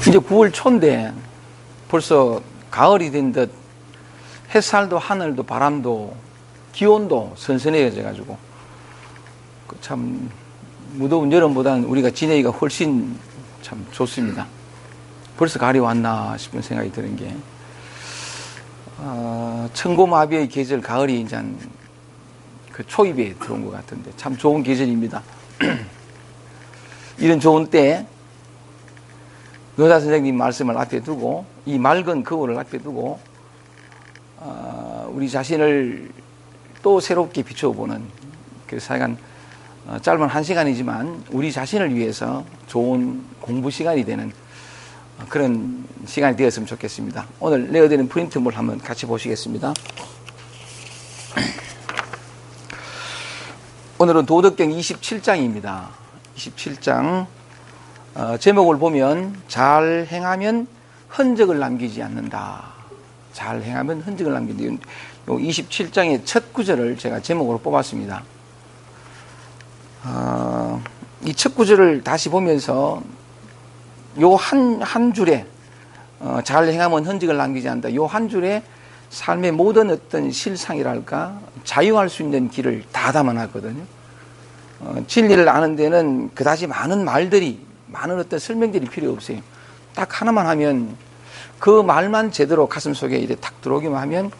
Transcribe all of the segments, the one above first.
이제 9월 초인데 벌써 가을이 된 듯 햇살도 하늘도 바람도 기온도 선선해져 가지고 참 무더운 여름보다는 우리가 지내기가 훨씬 참 좋습니다. 벌써 가을이 왔나 싶은 생각이 드는 게 천고마비의 계절 가을이 이제 그 초입에 들어온 것 같은데 참 좋은 계절입니다. 이런 좋은 때 노자 선생님 말씀을 앞에 두고 이 맑은 거울을 앞에 두고 우리 자신을 또 새롭게 비춰보는 그래서 하여간 짧은 1시간이지만 우리 자신을 위해서 좋은 공부 시간이 되는 그런 시간이 되었으면 좋겠습니다. 오늘 내어드리는 프린트물 한번 같이 보시겠습니다. 오늘은 도덕경 27장입니다. 27장 제목을 보면 잘 행하면 흔적을 남기지 않는다. 잘 행하면 흔적을 남긴다. 27장의 첫 구절을 제가 제목으로 뽑았습니다. 이 첫 구절을 다시 보면서 요 한 줄에 잘 행하면 흔적을 남기지 않는다. 요 한 줄에 삶의 모든 어떤 실상이랄까 자유할 수 있는 길을 다 담아놨거든요. 진리를 아는 데는 그다지 많은 말들이 많은 어떤 설명들이 필요 없어요. 딱 하나만 하면 그 말만 제대로 가슴속에 이렇게 탁 들어오기만 하면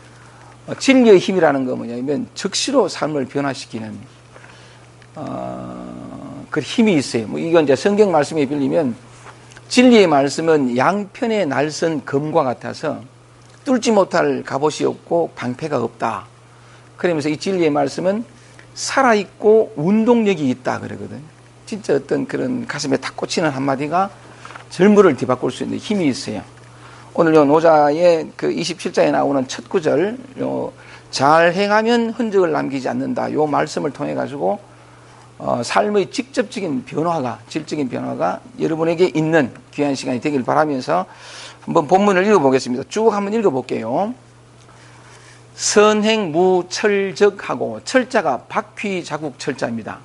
진리의 힘이라는 거 뭐냐면 즉시로 삶을 변화시키는 그 힘이 있어요. 뭐 이건 이제 성경 말씀에 빌리면 진리의 말씀은 양편의 날선 검과 같아서 뚫지 못할 갑옷이 없고 방패가 없다. 그러면서 이 진리의 말씀은 살아있고 운동력이 있다 그러거든요. 진짜 어떤 그런 가슴에 탁 꽂히는 한마디가 절무를 뒤바꿀 수 있는 힘이 있어요. 오늘 요 노자의 그 27장에 나오는 첫 구절, 잘 행하면 흔적을 남기지 않는다. 요 말씀을 통해 가지고 삶의 직접적인 변화가, 질적인 변화가 여러분에게 있는 귀한 시간이 되길 바라면서 한번 본문을 읽어보겠습니다. 쭉 한번 읽어볼게요. 선행무철적하고 철자가 바퀴자국 철자입니다.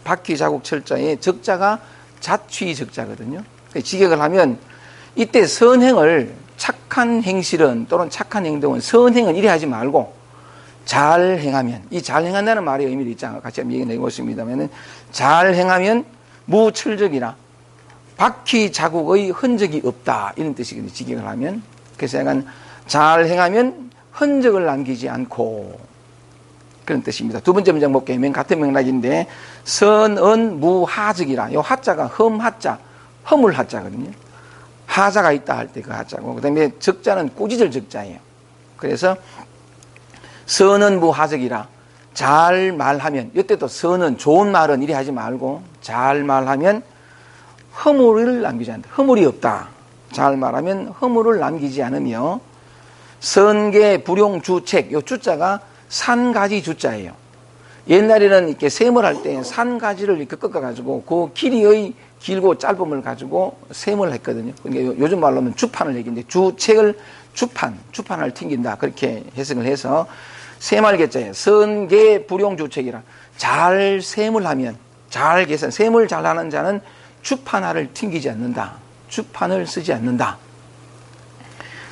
바퀴자국 철자의 적자가 자취적자거든요. 직역을 하면 이때 선행을 착한 행실은 또는 착한 행동은 선행은 이래 하지 말고 잘 행하면 이 잘 행한다는 말의 의미를 있잖아요. 같이 한번 얘기 내보십니다면 잘 행하면 무철적이라 바퀴자국의 흔적이 없다 이런 뜻이거든요. 직역을 하면 그래서 약간 잘 행하면 흔적을 남기지 않고 그런 뜻입니다. 두 번째 문장 볼게요. 맨 같은 맥락인데 선언무하적이라 요 하자가 험하자 허물하자거든요. 하자가 있다 할 때 그 하자고 그 다음에 적자는 꾸짖을 적자예요. 그래서 선언무하적이라 잘 말하면 이때도 선은 좋은 말은 이래 하지 말고 잘 말하면 허물을 남기지 않는다. 허물이 없다. 잘 말하면 허물을 남기지 않으며 선계 불용주책 요 주자가 산가지 주자예요. 옛날에는 이렇게 셈을 할 때 산가지를 이렇게 꺾어가지고 그 길이의 길고 짧음을 가지고 셈을 했거든요. 그러니까 요즘 말로 하면 주판을 얘기인데 주책을 주판을 튕긴다. 그렇게 해석을 해서 세말계자에 선계 불용주책이라 잘 셈을 하면 잘 계산, 셈을 잘하는 자는 주판알을 튕기지 않는다. 주판을 쓰지 않는다.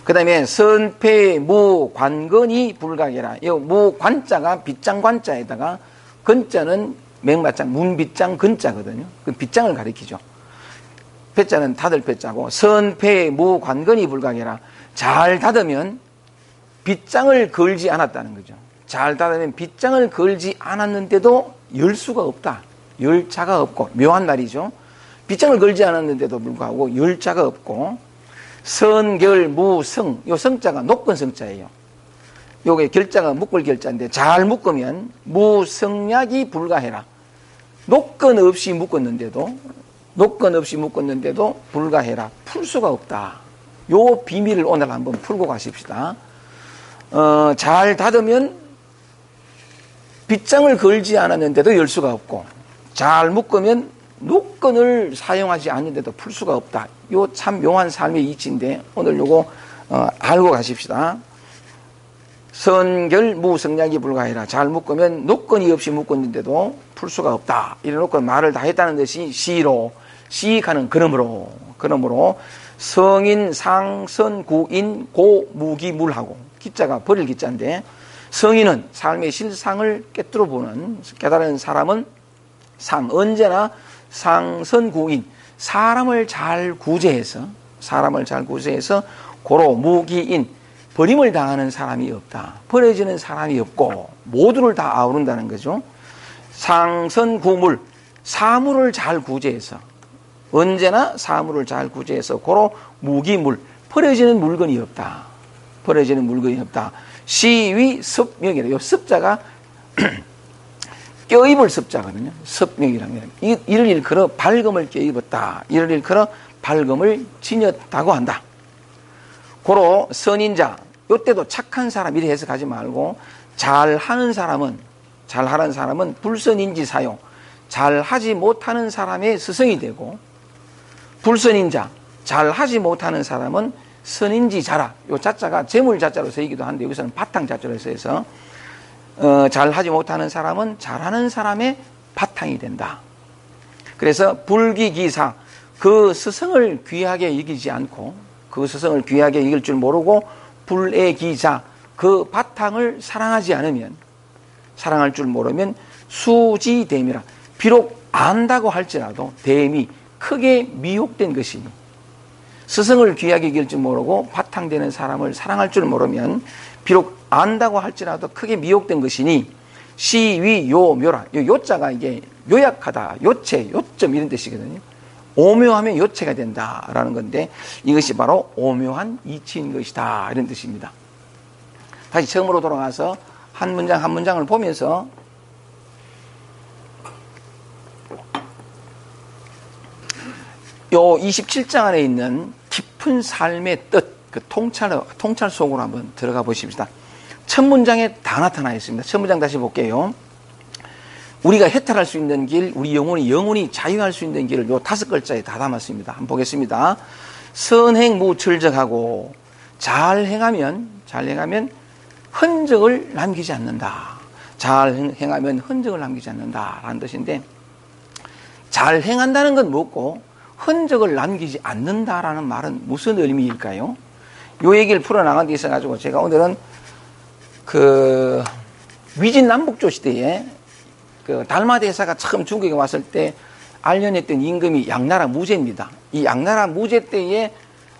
그 다음에 선패 무관건이 불가계라. 이 무관자가 빗장관자에다가 건자는 맹맞장 문빗장 건자거든요. 그 빗장을 가리키죠. 배자는 닫을 배자고 선패 무관건이 불가계라. 잘 닫으면 빗장을 걸지 않았다는 거죠. 잘 닫으면 빗장을 걸지 않았는데도 열 수가 없다. 열자가 없고 묘한 말이죠. 빗장을 걸지 않았는데도 불구하고 열자가 없고 선결무성 요 성자가 높은 성자예요. 요게 결자가 묶을 결자인데 잘 묶으면 무성약이 불가해라. 노건 없이 묶었는데도 불가해라. 풀 수가 없다. 요 비밀을 오늘 한번 풀고 가십시다. 잘 닫으면 빗장을 걸지 않았는데도 열 수가 없고 잘 묶으면 노건을 사용하지 않는데도 풀 수가 없다. 요 참 묘한 삶의 이치인데 오늘 요거 알고 가십시다. 선결 무성약이 불가해라. 잘 묶으면 노건이 없이 묶었는데도 풀 수가 없다. 이래놓고 말을 다 했다는 것이 시로 시익하는 그러므로 성인, 상선, 구인, 고, 무기, 물하고 기자가 버릴 기자인데 성인은 삶의 실상을 꿰뚫어 보는 깨달은 사람은 언제나 상선, 구인, 사람을 잘 구제해서 고로, 무기인, 버림을 당하는 사람이 없다. 버려지는 사람이 없고 모두를 다 아우른다는 거죠. 상선, 구물, 사물을 잘 구제해서 언제나 사물을 잘 구제해서 고로 무기물, 버려지는 물건이 없다. 시위 습명이라. 이 습자가 껴입을 습자거든요. 습명이라면 이를 일컬어 밝음을 껴입었다. 이를 일컬어 밝음을 지녔다고 한다. 고로 선인자, 이때도 착한 사람 이래 해석하지 말고 잘하는 사람은 불선인지 사용, 잘하지 못하는 사람의 스승이 되고 불선인자, 잘하지 못하는 사람은 선인지 자라. 요 자자가 재물 자자로 쓰이기도 한데 여기서는 바탕 자자로 써서 잘하지 못하는 사람은 잘하는 사람의 바탕이 된다. 그래서 불기기사, 그 스승을 귀하게 여기지 않고 그 스승을 귀하게 여길 줄 모르고 불애기자, 그 바탕을 사랑할 줄 모르면 수지됨이라. 비록 안다고 할지라도 됨이 크게 미혹된 것이니, 스승을 귀하게 여길 줄 모르고 바탕되는 사람을 사랑할 줄 모르면 비록 안다고 할지라도 크게 미혹된 것이니 시위요묘라. 요자가 이게 요약하다, 요체, 요점 이런 뜻이거든요. 오묘하면 요체가 된다라는 건데 이것이 바로 오묘한 이치인 것이다 이런 뜻입니다. 다시 처음으로 돌아가서 한 문장 한 문장을 보면서 요 27장 안에 있는 깊은 삶의 뜻, 그 통찰 속으로 한번 들어가 보십시다. 첫 문장에 다 나타나 있습니다. 첫 문장 다시 볼게요. 우리가 해탈할 수 있는 길, 우리 영혼이 자유할 수 있는 길을 요 5글자에 다 담았습니다. 한번 보겠습니다. 선행무철저하고 잘 행하면 흔적을 남기지 않는다. 잘 행하면 흔적을 남기지 않는다라는 뜻인데, 잘 행한다는 건 뭐고 흔적을 남기지 않는다라는 말은 무슨 의미일까요? 요 얘기를 풀어나간 데 있어가지고 제가 오늘은 그 위진남북조 시대에 그 달마대사가 처음 중국에 왔을 때 알려냈던 임금이 양나라 무제입니다. 이 양나라 무제 때에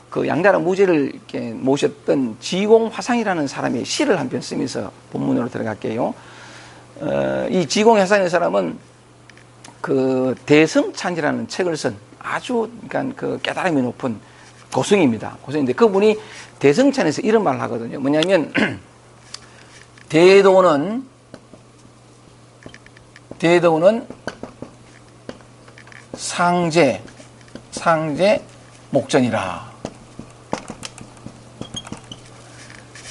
그 양나라 무제를 이렇게 모셨던 지공화상이라는 사람의 시를 한 편 쓰면서 본문으로 들어갈게요. 이 지공화상이라는 사람은 그 대성찬이라는 책을 쓴 아주 그러니까 그 깨달음이 높은 고승입니다. 고승인데 그분이 대성찬에서 이런 말을 하거든요. 뭐냐면 대도는 상제 목전이라.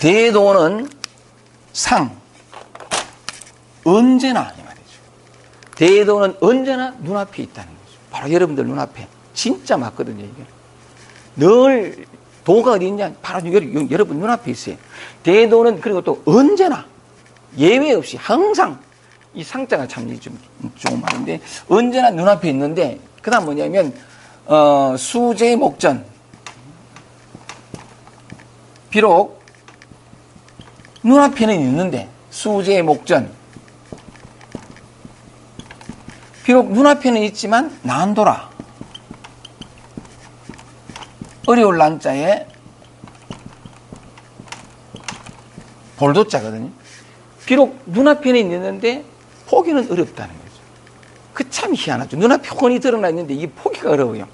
대도는 언제나 이 말이죠. 대도는 언제나 눈앞에 있다는 거죠. 바로 여러분들 눈앞에. 진짜 맞거든요, 이게. 늘 도가 어디 있냐? 바로 여러분 눈앞에 있어요. 대도는 그리고 또 언제나 예외 없이 항상, 이 상자가 참 좀 좋은 말인데 언제나 눈앞에 있는데, 그 다음 뭐냐면 수제 목전, 비록 눈앞에는 있는데, 수제 목전, 비록 눈앞에는 있지만 난도라. 어려울 난자에 볼도자거든요. 비록 눈앞에는 있는데 포기는 어렵다는 거죠. 그 참 희한하죠. 눈앞에 혼이 드러나 있는데 이게 포기가 어려워요.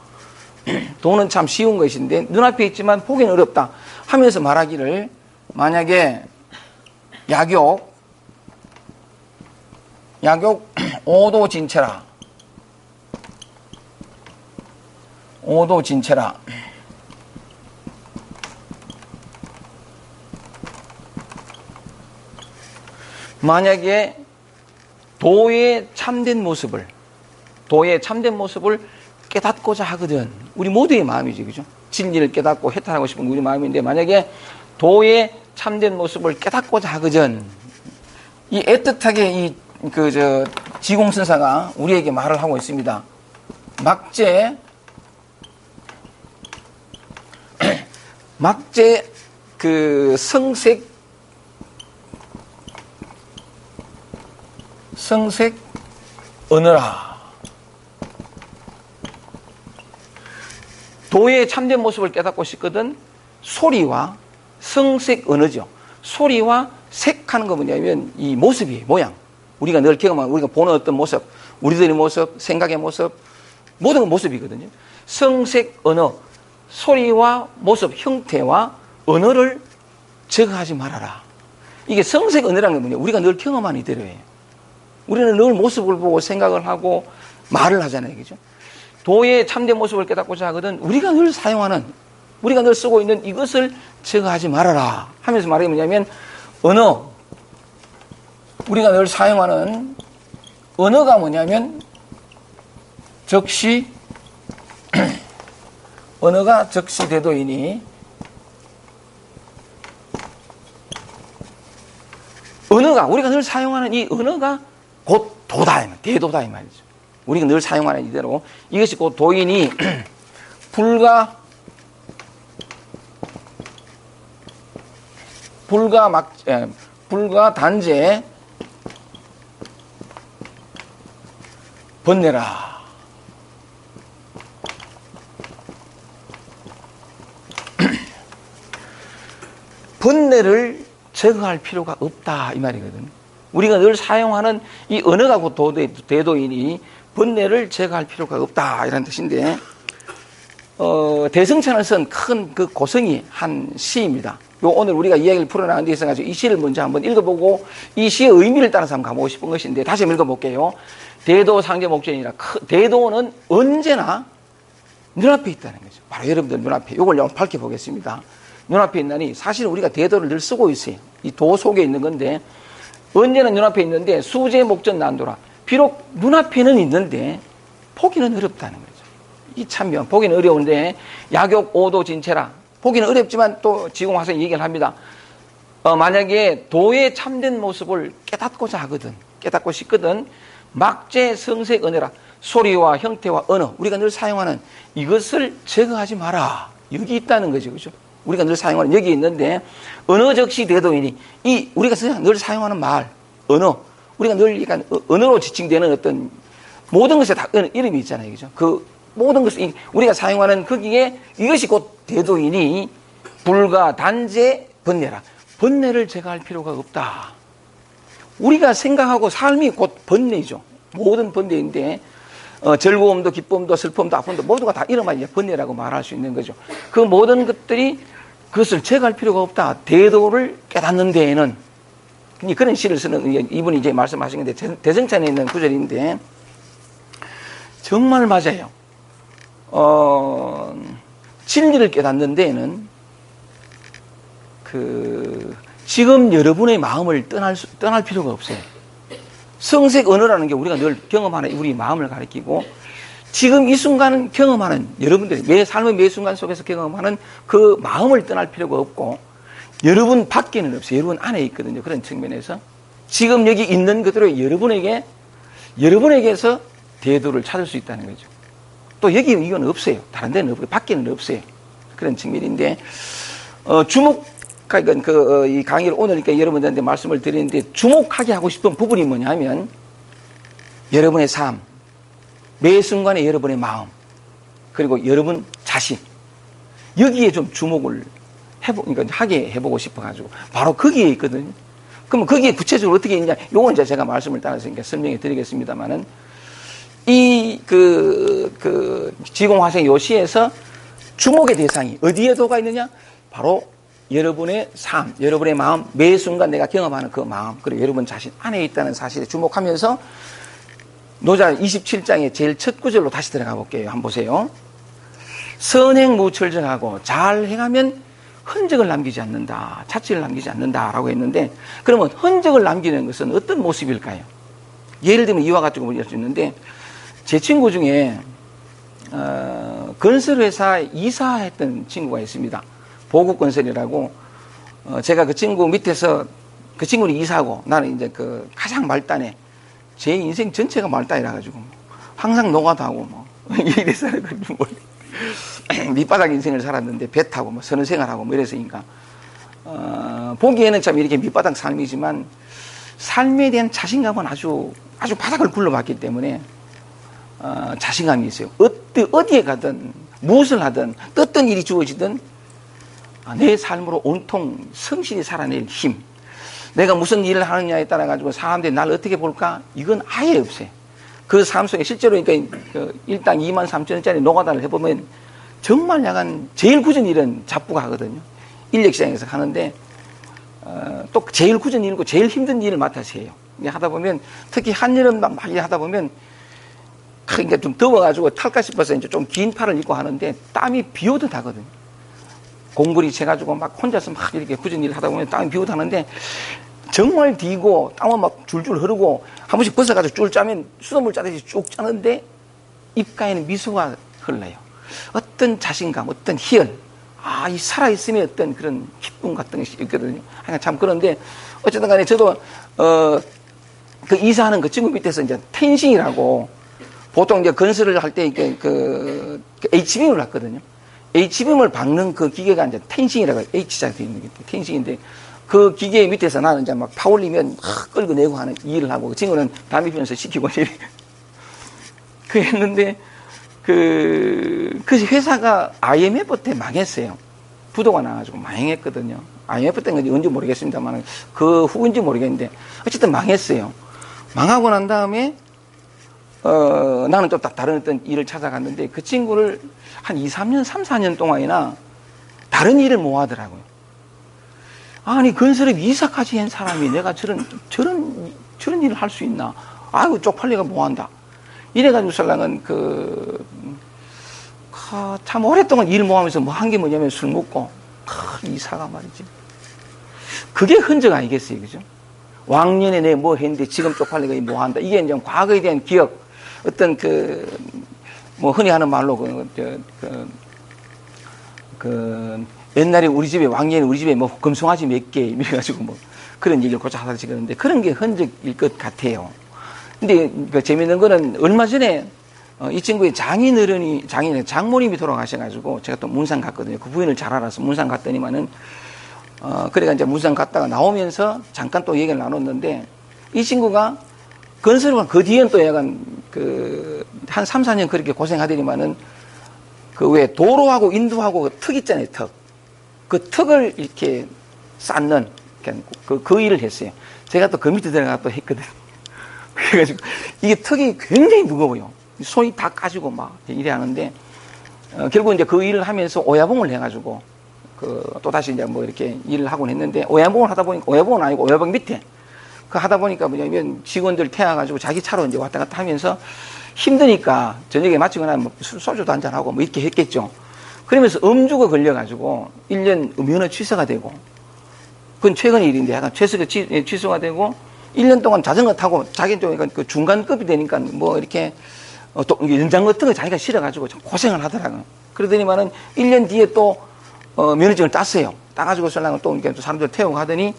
돈은 참 쉬운 것인데 눈앞에 있지만 포기는 어렵다 하면서 말하기를, 만약에 약욕 오도진체라. 만약에 도의 참된 모습을 깨닫고자 하거든. 우리 모두의 마음이지, 그죠? 진리를 깨닫고 해탈하고 싶은 우리 마음인데, 만약에 도의 참된 모습을 깨닫고자 하거든, 이 애틋하게 지공선사가 우리에게 말을 하고 있습니다. 막제 막제 그 성색 언어라. 도의 참된 모습을 깨닫고 싶거든 소리와 성색 언어죠. 소리와 색하는 거 뭐냐면 이 모습이에요. 모양. 우리가 늘 경험하는, 우리가 보는 어떤 모습, 우리들의 모습, 생각의 모습, 모든 건 모습이거든요. 성색 언어, 소리와 모습, 형태와 언어를 제거하지 말아라. 이게 성색 언어라는 게 뭐냐? 우리가 늘 경험하는 이대로예요. 우리는 늘 모습을 보고 생각을 하고 말을 하잖아요. 그죠? 도의 참된 모습을 깨닫고자 하거든 우리가 늘 사용하는, 우리가 늘 쓰고 있는 이것을 제거하지 말아라 하면서 말이 뭐냐면 언어, 우리가 늘 사용하는 언어가 뭐냐면 적시 언어가 적시 대도이니 언어가, 우리가 늘 사용하는 이 언어가 곧 도다, 대도다 이 말이죠. 우리가 늘 사용하는 이대로 이것이 곧 도이니 불가 단제 번내라. 번뇌를 제거할 필요가 없다 이 말이거든요. 우리가 늘 사용하는 이 언어가 곧 대도이니 번뇌를 제거할 필요가 없다 이런 뜻인데, 대승천을 쓴 큰 그 고성이 한 시입니다. 오늘 우리가 이야기를 풀어나가는 데 있어가지고 이 시를 먼저 한번 읽어보고 이 시의 의미를 따라서 한번 가보고 싶은 것인데, 다시 한번 읽어볼게요. 대도 상제목전이라, 대도는 언제나 눈앞에 있다는 거죠. 바로 여러분들 눈앞에, 이걸 한번 밝혀보겠습니다. 눈앞에 있나니 사실 우리가 대도를 늘 쓰고 있어요. 이 도 속에 있는 건데 언제나 눈앞에 있는데 수제 목전 난도라. 비록 눈앞에는 있는데 보기는 어렵다는 거죠. 이 참명, 보기는 어려운데 야욕 오도 진체라. 보기는 어렵지만 또 지공화성이 얘기를 합니다. 만약에 도의 참된 모습을 깨닫고자 하거든, 깨닫고 싶거든 막제 성색 언어라. 소리와 형태와 언어, 우리가 늘 사용하는 이것을 제거하지 마라. 여기 있다는 거죠. 그죠? 우리가 늘 사용하는 여기 있는데 언어 적시 대도이니, 이 우리가 늘 사용하는 말, 언어, 우리가 늘 언어로 지칭되는 어떤 모든 것에 다 이름이 있잖아요. 그죠? 그 모든 것을 우리가 사용하는 거기에 이것이 곧 대도이니 불가 단제 번뇌라. 번뇌를 제거할 필요가 없다. 우리가 생각하고 삶이 곧 번뇌죠. 모든 번뇌인데 즐거움도 기쁨도 슬픔도 아픔도 모두가 다 이름만 이제 번뇌라고 말할 수 있는 거죠. 그 모든 것들이 그것을 제거할 필요가 없다. 대도를 깨닫는 데에는, 그런 시를 쓰는 이분이 이제 말씀하신 건데 대승천에 있는 구절인데 정말 맞아요. 진리를 깨닫는 데에는 지금 여러분의 마음을 떠날 필요가 없어요. 성색 언어라는 게 우리가 늘 경험하는 우리 마음을 가리키고, 지금 이 순간 경험하는 여러분들이 매 삶의 매 순간 속에서 경험하는 그 마음을 떠날 필요가 없고, 여러분 밖에는 없어요. 여러분 안에 있거든요. 그런 측면에서 지금 여기 있는 그대로 여러분에게서 대도를 찾을 수 있다는 거죠. 또 여기 이건 없어요. 다른 데는 없고 밖에는 없어요. 그런 측면인데 그러니까 이 강의를 오늘 그러니까 여러분들한테 말씀을 드리는데 주목하게 하고 싶은 부분이 뭐냐면 여러분의 삶, 매 순간의 여러분의 마음, 그리고 여러분 자신, 여기에 좀 주목을 하게 해보고 싶어가지고 바로 거기에 있거든요. 그러면 거기에 구체적으로 어떻게 있냐? 요건 이제 제가 말씀을 따라서 설명해 드리겠습니다만은 지공화생 요시에서 주목의 대상이 어디에 도가 있느냐? 바로 여러분의 삶, 여러분의 마음, 매 순간 내가 경험하는 그 마음, 그리고 여러분 자신 안에 있다는 사실에 주목하면서 노자 27장의 제일 첫 구절로 다시 들어가 볼게요. 한번 보세요. 선행무철저하고 잘 행하면 흔적을 남기지 않는다, 자취를 남기지 않는다라고 했는데, 그러면 흔적을 남기는 것은 어떤 모습일까요? 예를 들면 이와 같은 걸 볼 수 있는데, 제 친구 중에 건설회사 이사했던 친구가 있습니다. 보국건설이라고. 제가 그 친구 밑에서 그 친구는 이사하고 나는 이제 그 가장 말단에, 제 인생 전체가 말단이라 가지고 항상 노가다 하고 뭐 이래서 밑바닥 인생을 살았는데 배 타고 뭐 선을 생활하고 뭐 이랬으니까 보기에는 참 이렇게 밑바닥 삶이지만 삶에 대한 자신감은 아주 바닥을 굴러봤기 때문에 자신감이 있어요. 어디에 가든 무엇을 하든 어떤 일이 주어지든 내 삶으로 온통 성실히 살아낼 힘, 내가 무슨 일을 하느냐에 따라 가지고 사람들이 나를 어떻게 볼까, 이건 아예 없어요. 그 삶 속에 실제로 그러니까 일당 23,000원짜리 노가다를 해보면 정말 약간 제일 굳은 일은 잡부가 하거든요. 인력시장에서 하는데 또 제일 굳은 일이고 제일 힘든 일을 맡아서 해요. 하다 보면 특히 한여름 막 하다 보면 그러니까 좀 더워가지고 탈까 싶어서 이제 좀 긴 팔을 입고 하는데 땀이 비 오듯 하거든요. 공구리 채가지고 막 혼자서 막 이렇게 굳은 일을 하다 보면 땀이 비 오듯 하는데 정말 디고 땀은 막 줄줄 흐르고 한 번씩 벗어가지고 줄 짜면 수돗물 짜듯이 쭉 짜는데 입가에는 미소가 흘러요. 어떤 자신감, 어떤 희열, 이 살아있음의 어떤 그런 기쁨 같은 것이 있거든요. 참 그런데 어쨌든 간에 저도 그 이사하는 그 친구 밑에서 이제 텐싱이라고 보통 이제 건설을 할 때 이게 그 H빔을 했거든요. H빔을 박는 그 기계가 이제 텐싱이라고 H자가 되어 있는 게 텐싱인데 그 기계 밑에서 나는 이제 막 파올리면 끌고 내고 하는 일을 하고 그 친구는 담배 피면서 시키고 그 했는데 그 회사가 IMF 때 망했어요. 부도가 나가지고 망했거든요. IMF 때는 언제 모르겠습니다만 그 후인지 모르겠는데 어쨌든 망했어요. 망하고 난 다음에 나는 좀 다른 어떤 일을 찾아갔는데 그 친구를 한 3, 4년 동안이나 다른 일을 못 하더라고요. 아니 건설업 이사까지 한 사람이 내가 저런 일을 할 수 있나? 아이고 쪽팔리가 뭐 한다. 이래가지고 설랑은 참 오랫동안 일을 못 하면서 뭐 한 게 뭐냐면 술 먹고 이사가 말이지. 그게 흔적 아니겠어요, 그죠? 왕년에 내 뭐 했는데 지금 쪽팔리가 뭐 한다. 이게 이제 과거에 대한 기억, 어떤 뭐 흔히 하는 말로 옛날에 우리 집에 왕년에 우리 집에 뭐 금송아지 몇 개 이래가지고 뭐 그런 얘기를 고쳐 하듯이 그러는데 그런 게 흔적일 것 같아요. 근데 재밌는 거는 얼마 전에 이 친구의 장모님이 돌아가셔가지고 제가 또 문산 갔거든요. 그 부인을 잘 알아서 문산 갔더니만은 그래가 이제 문산 갔다가 나오면서 잠깐 또 얘기를 나눴는데 이 친구가 건설관 그 뒤엔 또 약간 한 3, 4년 그렇게 고생하더니만은 그 왜 도로하고 인도하고 그 턱 있잖아요, 턱. 그 턱을 이렇게 쌓는 그 일을 했어요. 제가 또 그 밑에 들어가 또 했거든요. 그래가지고 이게 턱이 굉장히 무거워요. 손이 다 까지고 막 이래 하는데 결국 이제 그 일을 하면서 오야봉을 해가지고 또 다시 이제 뭐 이렇게 일을 하곤 했는데 오야봉을 하다 보니까 오야봉은 아니고 오야봉 밑에 하다 보니까 뭐냐면 직원들 태워가지고 자기 차로 이제 왔다 갔다 하면서 힘드니까 저녁에 마치거나 뭐 소주도 한잔하고 뭐 이렇게 했겠죠. 그러면서 음주가 걸려가지고 1년 면허 취소가 되고 그건 최근 일인데 약간 취소가 되고 1년 동안 자전거 타고 자기는 좀 약간 그 중간급이 되니까 뭐 이렇게 또 연장 같은 거 자기가 실어가지고 좀 고생을 하더라고요. 그러더니만은 1년 뒤에 또 면허증을 땄어요. 따가지고 설랑은 또 이렇게 사람들 태우고 하더니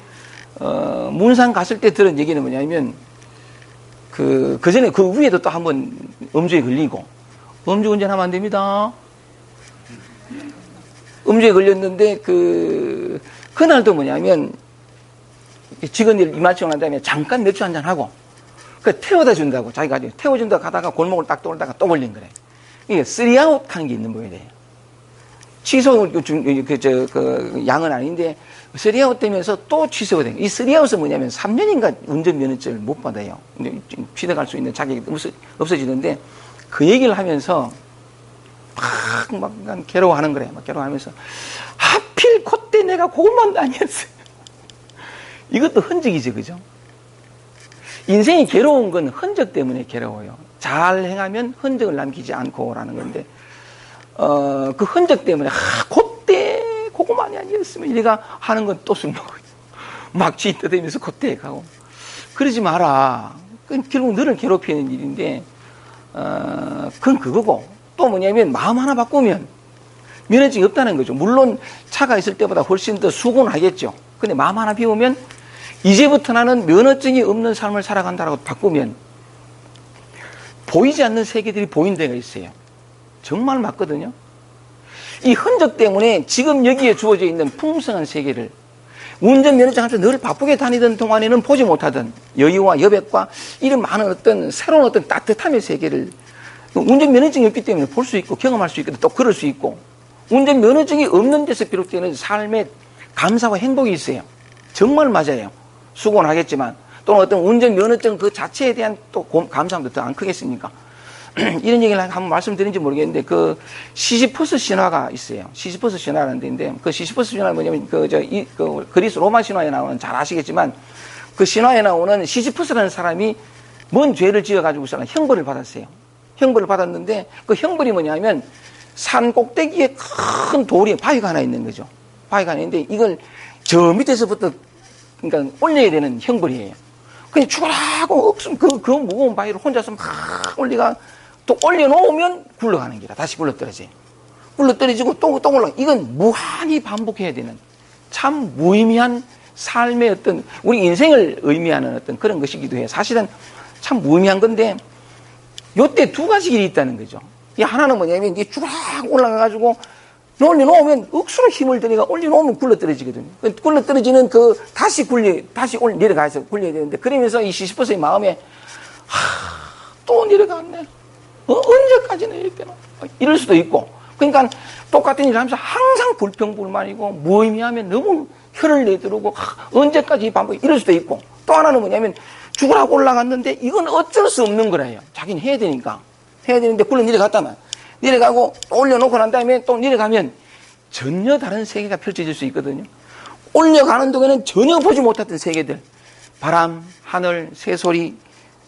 문산 갔을 때 들은 얘기는 뭐냐면 그 전에 그 위에도 또 한번 음주에 걸리고 음주운전하면 안 됩니다. 음주에 걸렸는데 그날도 뭐냐면 직원들 이마치고 난 다음에 잠깐 맥주 한잔 하고 태워다 준다고 자기가 태워준다고 가다가 골목을 딱 돌다가 또 걸린 거래. 이게 3아웃 하는 게 있는 거예요. 취소 양은 아닌데 3아웃 되면서 또 취소가 된 거예요. 이 3아웃은 뭐냐면 3년인가 운전면허증을 못 받아요. 취득할 수 있는 자격이 없어지는데 그 얘기를 하면서 막 괴로워하는 거래. 막 괴로워하면서 하필 그때 내가 그것만 아니었어요. 이것도 흔적이죠, 그죠? 인생이 괴로운 건 흔적 때문에 괴로워요. 잘 행하면 흔적을 남기지 않고라는 건데, 그 흔적 때문에, 그때 그거만이 아니었으면 얘가 하는 건 또 술 먹어요. 막 쥐 뜯으면서 그때 가고. 그러지 마라. 그건 결국 너를 괴롭히는 일인데, 그건 그거고. 또 뭐냐면, 마음 하나 바꾸면, 면허증이 없다는 거죠. 물론 차가 있을 때보다 훨씬 더 수고는 하겠죠. 근데 마음 하나 비우면, 이제부터 나는 면허증이 없는 삶을 살아간다라고 바꾸면 보이지 않는 세계들이 보인 데가 있어요. 정말 맞거든요. 이 흔적 때문에 지금 여기에 주어져 있는 풍성한 세계를 운전면허증 하면서 늘 바쁘게 다니던 동안에는 보지 못하던 여유와 여백과 이런 많은 어떤 새로운 어떤 따뜻함의 세계를 운전면허증이 없기 때문에 볼 수 있고 경험할 수 있고 또 그럴 수 있고, 운전면허증이 없는 데서 비롯되는 삶의 감사와 행복이 있어요. 정말 맞아요. 수고는 하겠지만 또는 어떤 운전면허증 그 자체에 대한 또 감사함도 더 안 크겠습니까? 이런 얘기를 한번 말씀드린지 모르겠는데, 그 시시퍼스 신화가 있어요. 시시퍼스 신화라는 데인데, 그 시시퍼스 신화는 뭐냐면 그 그리스 로마 신화에 나오는, 잘 아시겠지만 그 신화에 나오는 시시퍼스라는 사람이 뭔 죄를 지어가지고서는 형벌을 받았어요. 형벌을 받았는데 그 형벌이 뭐냐면 산 꼭대기에 큰 돌이, 바위가 하나 있는 거죠. 바위가 하나 있는데 이걸 저 밑에서부터 그러니까 올려야 되는 형벌이에요. 그냥 죽으라고 그 무거운 바위를 혼자서 막 올리가, 또 올려놓으면 굴러가는 기라. 다시 굴러떨어져요. 굴러떨어지고 또 올라. 이건 무한히 반복해야 되는 참 무의미한 삶의 어떤, 우리 인생을 의미하는 어떤 그런 것이기도 해요. 사실은 참 무의미한 건데, 요때 두 가지 길이 있다는 거죠. 이 하나는 뭐냐면 이게 쭉 올라가가지고 올려놓으면 억수로 힘을 들이가 올려놓으면 굴러떨어지거든요. 굴러떨어지는 다시 내려가서 굴려야 되는데, 그러면서 이 시시퍼스의 마음에 또 내려갔네. 언제까지나 이렇게나. 이럴 수도 있고. 그러니까 똑같은 일을 하면서 항상 불평불만이고 무의미하면 너무 혀를 내두르고 언제까지 반복, 이럴 수도 있고. 또 하나는 뭐냐면 죽으라고 올라갔는데 이건 어쩔 수 없는 거래요. 자기는 해야 되니까. 해야 되는데 굴러 내려갔다만. 내려가고 올려놓고 난 다음에 또 내려가면 전혀 다른 세계가 펼쳐질 수 있거든요. 올려가는 동안에는 전혀 보지 못했던 세계들, 바람, 하늘, 새소리,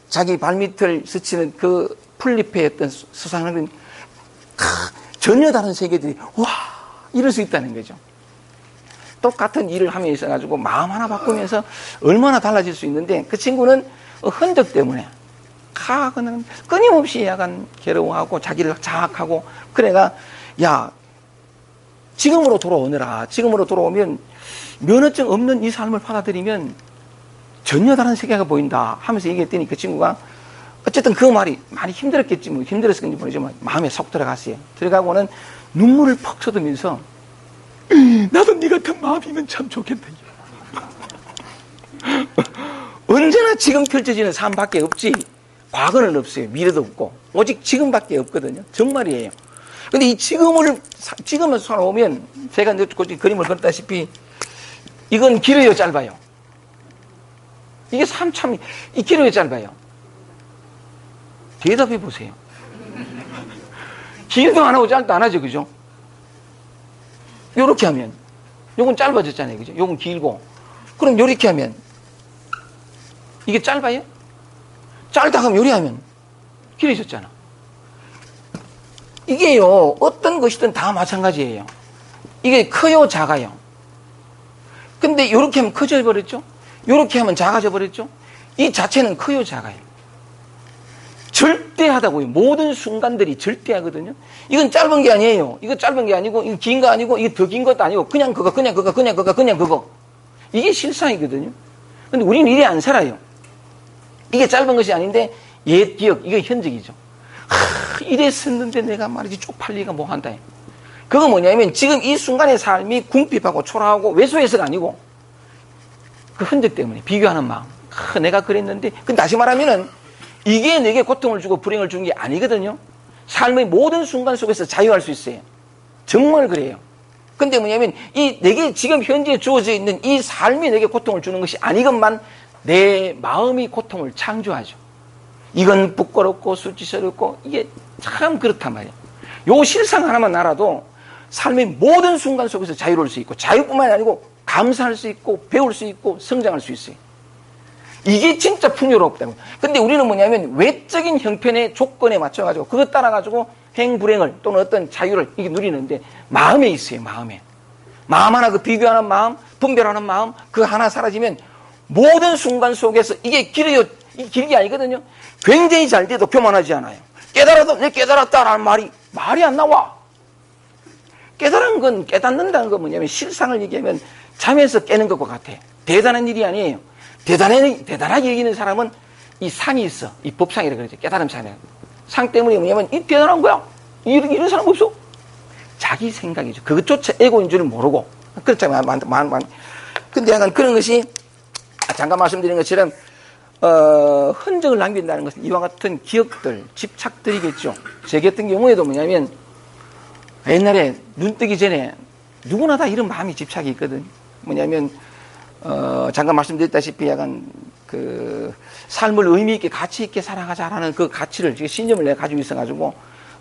자기 발밑을 스치는 그 풀잎의 어떤 수상한 전혀 다른 세계들이 와, 이럴 수 있다는 거죠. 똑같은 일을 하며 있어가지고 마음 하나 바꾸면서 얼마나 달라질 수 있는데, 그 친구는 흔적 때문에 그는 끊임없이 약간 괴로워하고 자기를 자학하고, 그래가 야, 지금으로 돌아오느라. 지금으로 돌아오면 면허증 없는 이 삶을 받아들이면 전혀 다른 세계가 보인다 하면서 얘기했더니 그 친구가 어쨌든 그 말이 많이 힘들었겠지, 뭐 힘들었을 건지 모르지만 마음에 속 들어갔어요. 들어가고는 눈물을 퍽 쏟으면서 나도 네 같은 마음이면 참 좋겠다. 언제나 지금 펼쳐지는 삶밖에 없지 과거는 없어요. 미래도 없고 오직 지금밖에 없거든요. 정말이에요. 근데 이 지금을 살아오면, 제가 그림을 그렸다시피 이건 길어요, 짧아요? 이게 참 이 길어요, 짧아요? 대답해 보세요. 길도 안 하고 짧도 안 하죠, 그죠? 요렇게 하면 요건 짧아졌잖아요, 그죠? 요건 길고. 그럼 요렇게 하면 이게 짧아요? 짧다 하면 요리 하면 길어졌잖아. 이게요, 어떤 것이든 다 마찬가지예요. 이게 커요, 작아요? 근데 요렇게 하면 커져 버렸죠? 요렇게 하면 작아져 버렸죠? 이 자체는 커요, 작아요? 절대하다고요. 모든 순간들이 절대하거든요. 이건 짧은 게 아니에요. 이거 짧은 게 아니고, 이거 긴 거 아니고, 이거 더 긴 것도 아니고, 그냥 그거. 이게 실상이거든요. 근데 우리는 이래 안 살아요. 이게 짧은 것이 아닌데, 옛 기억, 이게 현적이죠. 이랬었는데 내가 말이지 쪽팔리가 뭐 한다. 그거 뭐냐면 지금 이 순간의 삶이 궁핍하고 초라하고 왜소해서가 아니고 그 흔적 때문에 비교하는 마음. 내가 그랬는데, 근데 다시 말하면은 이게 내게 고통을 주고 불행을 주는 게 아니거든요. 삶의 모든 순간 속에서 자유할 수 있어요. 정말 그래요. 근데 뭐냐면 내게 지금 현재 주어져 있는 이 삶이 내게 고통을 주는 것이 아니건만 내 마음이 고통을 창조하죠. 이건 부끄럽고 수치스럽고 이게 참 그렇단 말이에요. 요 실상 하나만 알아도 삶의 모든 순간 속에서 자유로울 수 있고, 자유뿐만이 아니고 감사할 수 있고 배울 수 있고 성장할 수 있어요. 이게 진짜 풍요롭다고. 근데 우리는 뭐냐면 외적인 형편의 조건에 맞춰가지고 그것 따라가지고 행불행을 또는 어떤 자유를 이게 누리는데, 마음에 있어요. 마음 하나, 그 비교하는 마음, 분별하는 마음, 그 하나 사라지면 모든 순간 속에서 이게 길어요. 이 길게 아니거든요. 굉장히 잘 돼도 교만하지 않아요. 깨달아도 내 깨달았다라는 말이 안 나와. 깨닫는다는 건 뭐냐면 실상을 얘기하면 잠에서 깨는 것과 같아. 대단한 일이 아니에요. 대단하게 여기는 사람은 이 상이 있어. 이 법상이라 그러죠. 깨달음 상이라. 상 때문에 뭐냐면 이 대단한 거야. 이런 사람 없어. 자기 생각이죠. 그것조차 에고인 줄은 모르고. 그렇잖아요. 근데 약간 그런 것이, 잠깐 말씀드린 것처럼, 흔적을 남긴다는 것은 이와 같은 기억들, 집착들이겠죠. 제 같은 경우에도 뭐냐면, 옛날에 눈 뜨기 전에 누구나 다 이런 마음이 집착이 있거든. 뭐냐면, 잠깐 말씀드렸다시피 약간 삶을 의미있게 가치있게 살아가자라는 그 가치를, 신념을 내가 가지고 있어가지고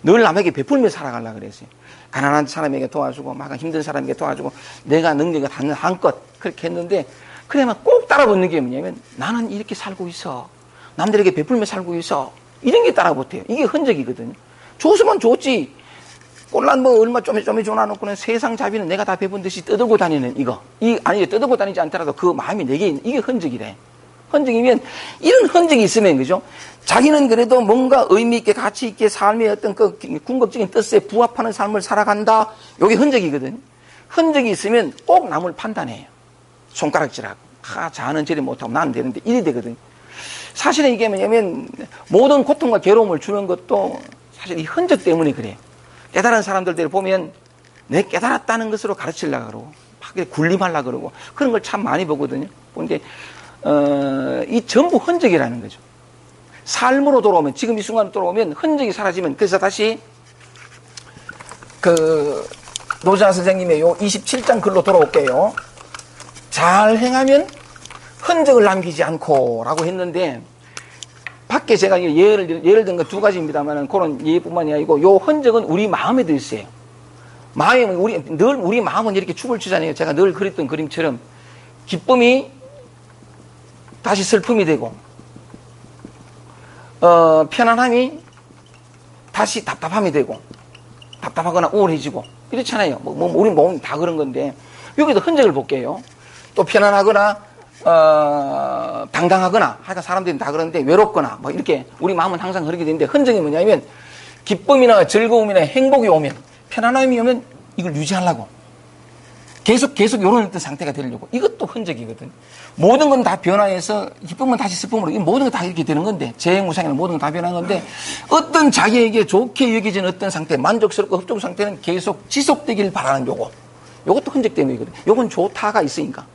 늘 남에게 베풀며 살아가려고 그랬어요. 가난한 사람에게 도와주고, 막 힘든 사람에게 도와주고, 내가 능력이 닿는 한껏 그렇게 했는데, 그래야만 꼭 따라붙는 게 뭐냐면, 나는 이렇게 살고 있어. 남들에게 베풀며 살고 있어. 이런 게 따라붙어요. 이게 흔적이거든요. 줬으면 줬지. 꼴란 뭐 얼마 좀에 줘놔놓고는 세상 자비는 내가 다 베푼 듯이 떠들고 다니는 이거. 아니, 떠들고 다니지 않더라도 그 마음이 내게 있는, 이게 흔적이래. 흔적이면, 이런 흔적이 있으면, 그죠? 자기는 그래도 뭔가 의미있게 가치있게 삶의 어떤 그 궁극적인 뜻에 부합하는 삶을 살아간다. 요게 흔적이거든요. 흔적이 있으면 꼭 남을 판단해요. 손가락질하고. 자는 저리 못하고 나는 되는데 이래 되거든요. 사실은 이게 뭐냐면, 모든 고통과 괴로움을 주는 것도 사실 이 흔적 때문에 그래요. 깨달은 사람들을 보면 내 깨달았다는 것으로 가르치려고 그러고 막 군림하려고 그러고 그런 걸 참 많이 보거든요. 근데 이 전부 흔적이라는 거죠. 삶으로 돌아오면, 지금 이 순간으로 돌아오면 흔적이 사라지면, 그래서 다시 노자 선생님의 요 27장 글로 돌아올게요. 잘 행하면 흔적을 남기지 않고 라고 했는데, 밖에 제가 예를 든 거 두 가지입니다만, 그런 예뿐만이 아니고, 요 흔적은 우리 마음에도 있어요. 늘 우리 마음은 이렇게 춤을 추잖아요. 제가 늘 그렸던 그림처럼, 기쁨이 다시 슬픔이 되고, 편안함이 다시 답답함이 되고, 답답하거나 우울해지고, 이렇잖아요. 우리 몸이 다 그런 건데, 여기도 흔적을 볼게요. 또 편안하거나, 당당하거나, 하여간 사람들이 다 그러는데, 외롭거나, 뭐 이렇게, 우리 마음은 항상 그렇게 되는데, 흔적이 뭐냐면, 기쁨이나 즐거움이나 행복이 오면, 편안함이 오면, 이걸 유지하려고. 계속 이런 어떤 상태가 되려고. 이것도 흔적이거든. 모든 건 다 변화해서, 기쁨은 다시 슬픔으로, 모든 건 다 이렇게 되는 건데, 재행무상이나 모든 건 다 변한 건데, 어떤 자기에게 좋게 여겨지는 어떤 상태, 만족스럽고 흡족 상태는 계속 지속되길 바라는 요것도 흔적 때문이거든. 요건 좋다가 있으니까.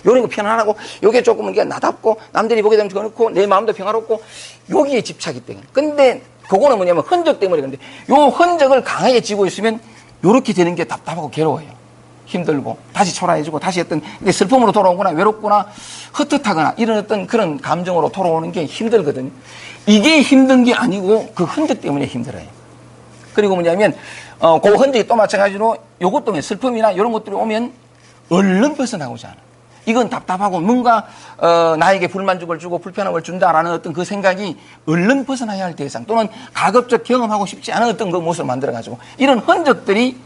요런 거 편안하고, 요게 조금 이게 나답고, 남들이 보게 되면 그렇고, 내 마음도 평화롭고, 여기에 집착이 때문에. 근데, 그거는 뭐냐면 흔적 때문에 그런데, 요 흔적을 강하게 쥐고 있으면, 요렇게 되는 게 답답하고 괴로워요. 힘들고, 다시 초라해지고, 다시 어떤, 슬픔으로 돌아오거나, 외롭거나, 헛헛하거나, 이런 어떤 그런 감정으로 돌아오는 게 힘들거든요. 이게 힘든 게 아니고, 그 흔적 때문에 힘들어요. 그리고 뭐냐면, 그 흔적이 또 마찬가지로, 요것도 슬픔이나 이런 것들이 오면, 얼른 벗어나고자 하는. 이건 답답하고 뭔가 나에게 불만족을 주고 불편함을 준다라는 어떤 그 생각이 얼른 벗어나야 할 대상 또는 가급적 경험하고 싶지 않은 어떤 그 모습을 만들어가지고 이런 흔적들이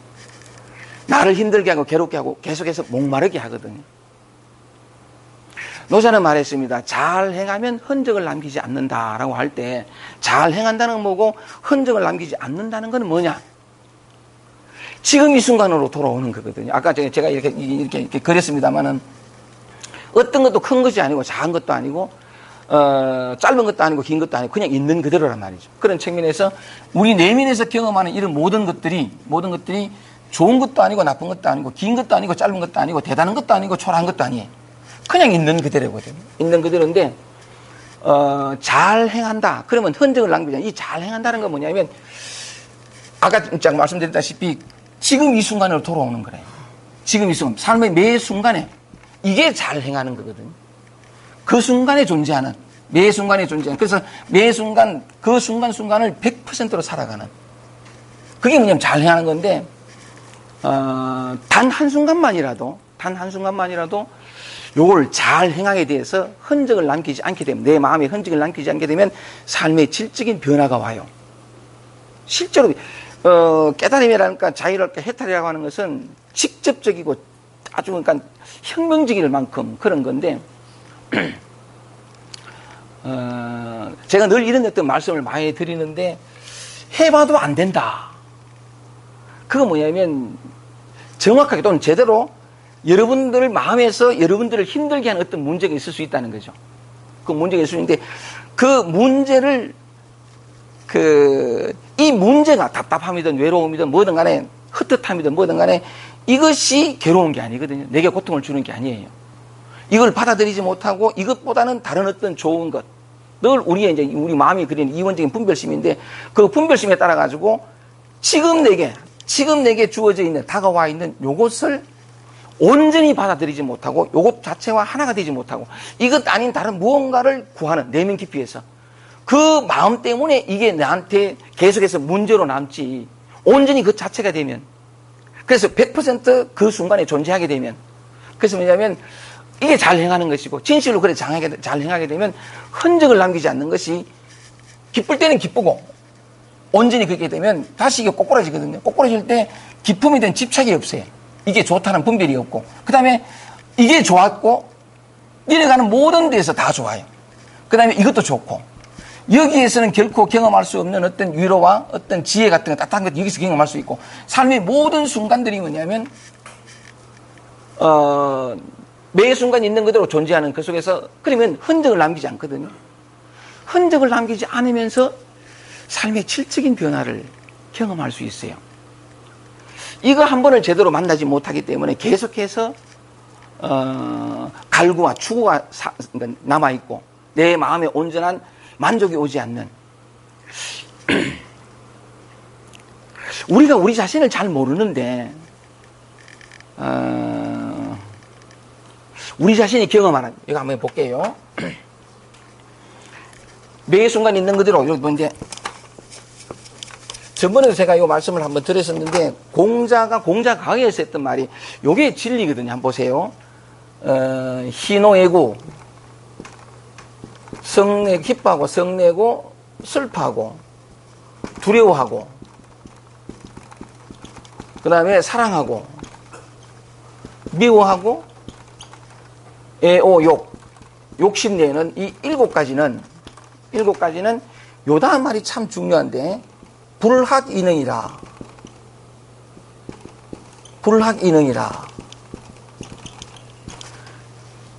나를 힘들게 하고 괴롭게 하고 계속해서 목마르게 하거든요. 노자는 말했습니다. 잘 행하면 흔적을 남기지 않는다라고 할 때 잘 행한다는 건 뭐고 흔적을 남기지 않는다는 건 뭐냐? 지금 이 순간으로 돌아오는 거거든요. 아까 제가 이렇게 그렸습니다만은 어떤 것도 큰 것이 아니고 작은 것도 아니고 짧은 것도 아니고 긴 것도 아니고 그냥 있는 그대로란 말이죠. 그런 측면에서 우리 내면에서 경험하는 이런 모든 것들이 좋은 것도 아니고 나쁜 것도 아니고 긴 것도 아니고 짧은 것도 아니고 대단한 것도 아니고 초라한 것도 아니에요. 그냥 있는 그대로거든요. 있는 그대로인데 잘 행한다. 그러면 흔적을 남기자. 이 잘 행한다는 건 뭐냐면 아까 말씀드렸다시피 지금 이 순간으로 돌아오는 거래요. 지금 이 순간, 삶의 매 순간에 이게 잘 행하는 거거든요. 그 순간에 존재하는, 매 순간에 존재하는. 그래서 매 순간, 그 순간순간을 100%로 살아가는. 그게 뭐냐면 잘 행하는 건데, 단 한순간만이라도 요걸 잘 행하게 돼서 흔적을 남기지 않게 되면, 내 마음에 흔적을 남기지 않게 되면 삶의 질적인 변화가 와요. 실제로, 깨달음이랄까 자유랄까 해탈이라고 하는 것은 직접적이고 아주 그러니까 혁명적일 만큼 그런 건데 제가 늘 이런 어떤 말씀을 많이 드리는데 해봐도 안 된다. 그거 뭐냐면 정확하게 또는 제대로 여러분들 마음에서 여러분들을 힘들게 하는 어떤 문제가 있을 수 있다는 거죠. 그 문제가 있을 수 있는데 그 문제를 이 문제가 답답함이든 외로움이든 뭐든 간에 헛헛함이든 뭐든 간에 이것이 괴로운 게 아니거든요. 내게 고통을 주는 게 아니에요. 이걸 받아들이지 못하고 이것보다는 다른 어떤 좋은 것, 늘 우리의 이제 우리 마음이 그리는 이원적인 분별심인데 그 분별심에 따라 가지고 지금 내게 주어져 있는 다가와 있는 요것을 온전히 받아들이지 못하고 요것 자체와 하나가 되지 못하고 이것 아닌 다른 무언가를 구하는 내면 깊이에서 그 마음 때문에 이게 나한테 계속해서 문제로 남지 온전히 그 자체가 되면 그래서 100% 그 순간에 존재하게 되면 그래서 뭐냐면 이게 잘 행하는 것이고 진실로 그래 잘 행하게 되면 흔적을 남기지 않는 것이 기쁠 때는 기쁘고 온전히 그렇게 되면 다시 이게 꼬꾸라지거든요. 꼬꾸라질 때 기쁨에 대한 집착이 없어요. 이게 좋다는 분별이 없고 그 다음에 이게 좋았고 이래가는 모든 데서 다 좋아요. 그 다음에 이것도 좋고 여기에서는 결코 경험할 수 없는 어떤 위로와 어떤 지혜 같은 거 따뜻한 것 여기서 경험할 수 있고 삶의 모든 순간들이 뭐냐면 매 순간 있는 그대로 존재하는 그 속에서 그러면 흔적을 남기지 않거든요. 흔적을 남기지 않으면서 삶의 질적인 변화를 경험할 수 있어요. 이거 한 번을 제대로 만나지 못하기 때문에 계속해서 갈구와 추구가 남아있고 내 마음에 온전한 만족이 오지 않는 우리가 우리 자신을 잘 모르는데 우리 자신이 경험하는 이거 한번 볼게요. 매 순간 있는 그대로 여기 이제 저번에도 제가 이 말씀을 한번 드렸었는데 공자강에서 했던 말이 요게 진리거든요. 한번 보세요. 희노애구 기뻐하고 성내고 슬퍼하고 두려워하고 그 다음에 사랑하고 미워하고 애오욕 욕심내는 이 일곱 가지는 요 다음 말이 참 중요한데 불학이능이라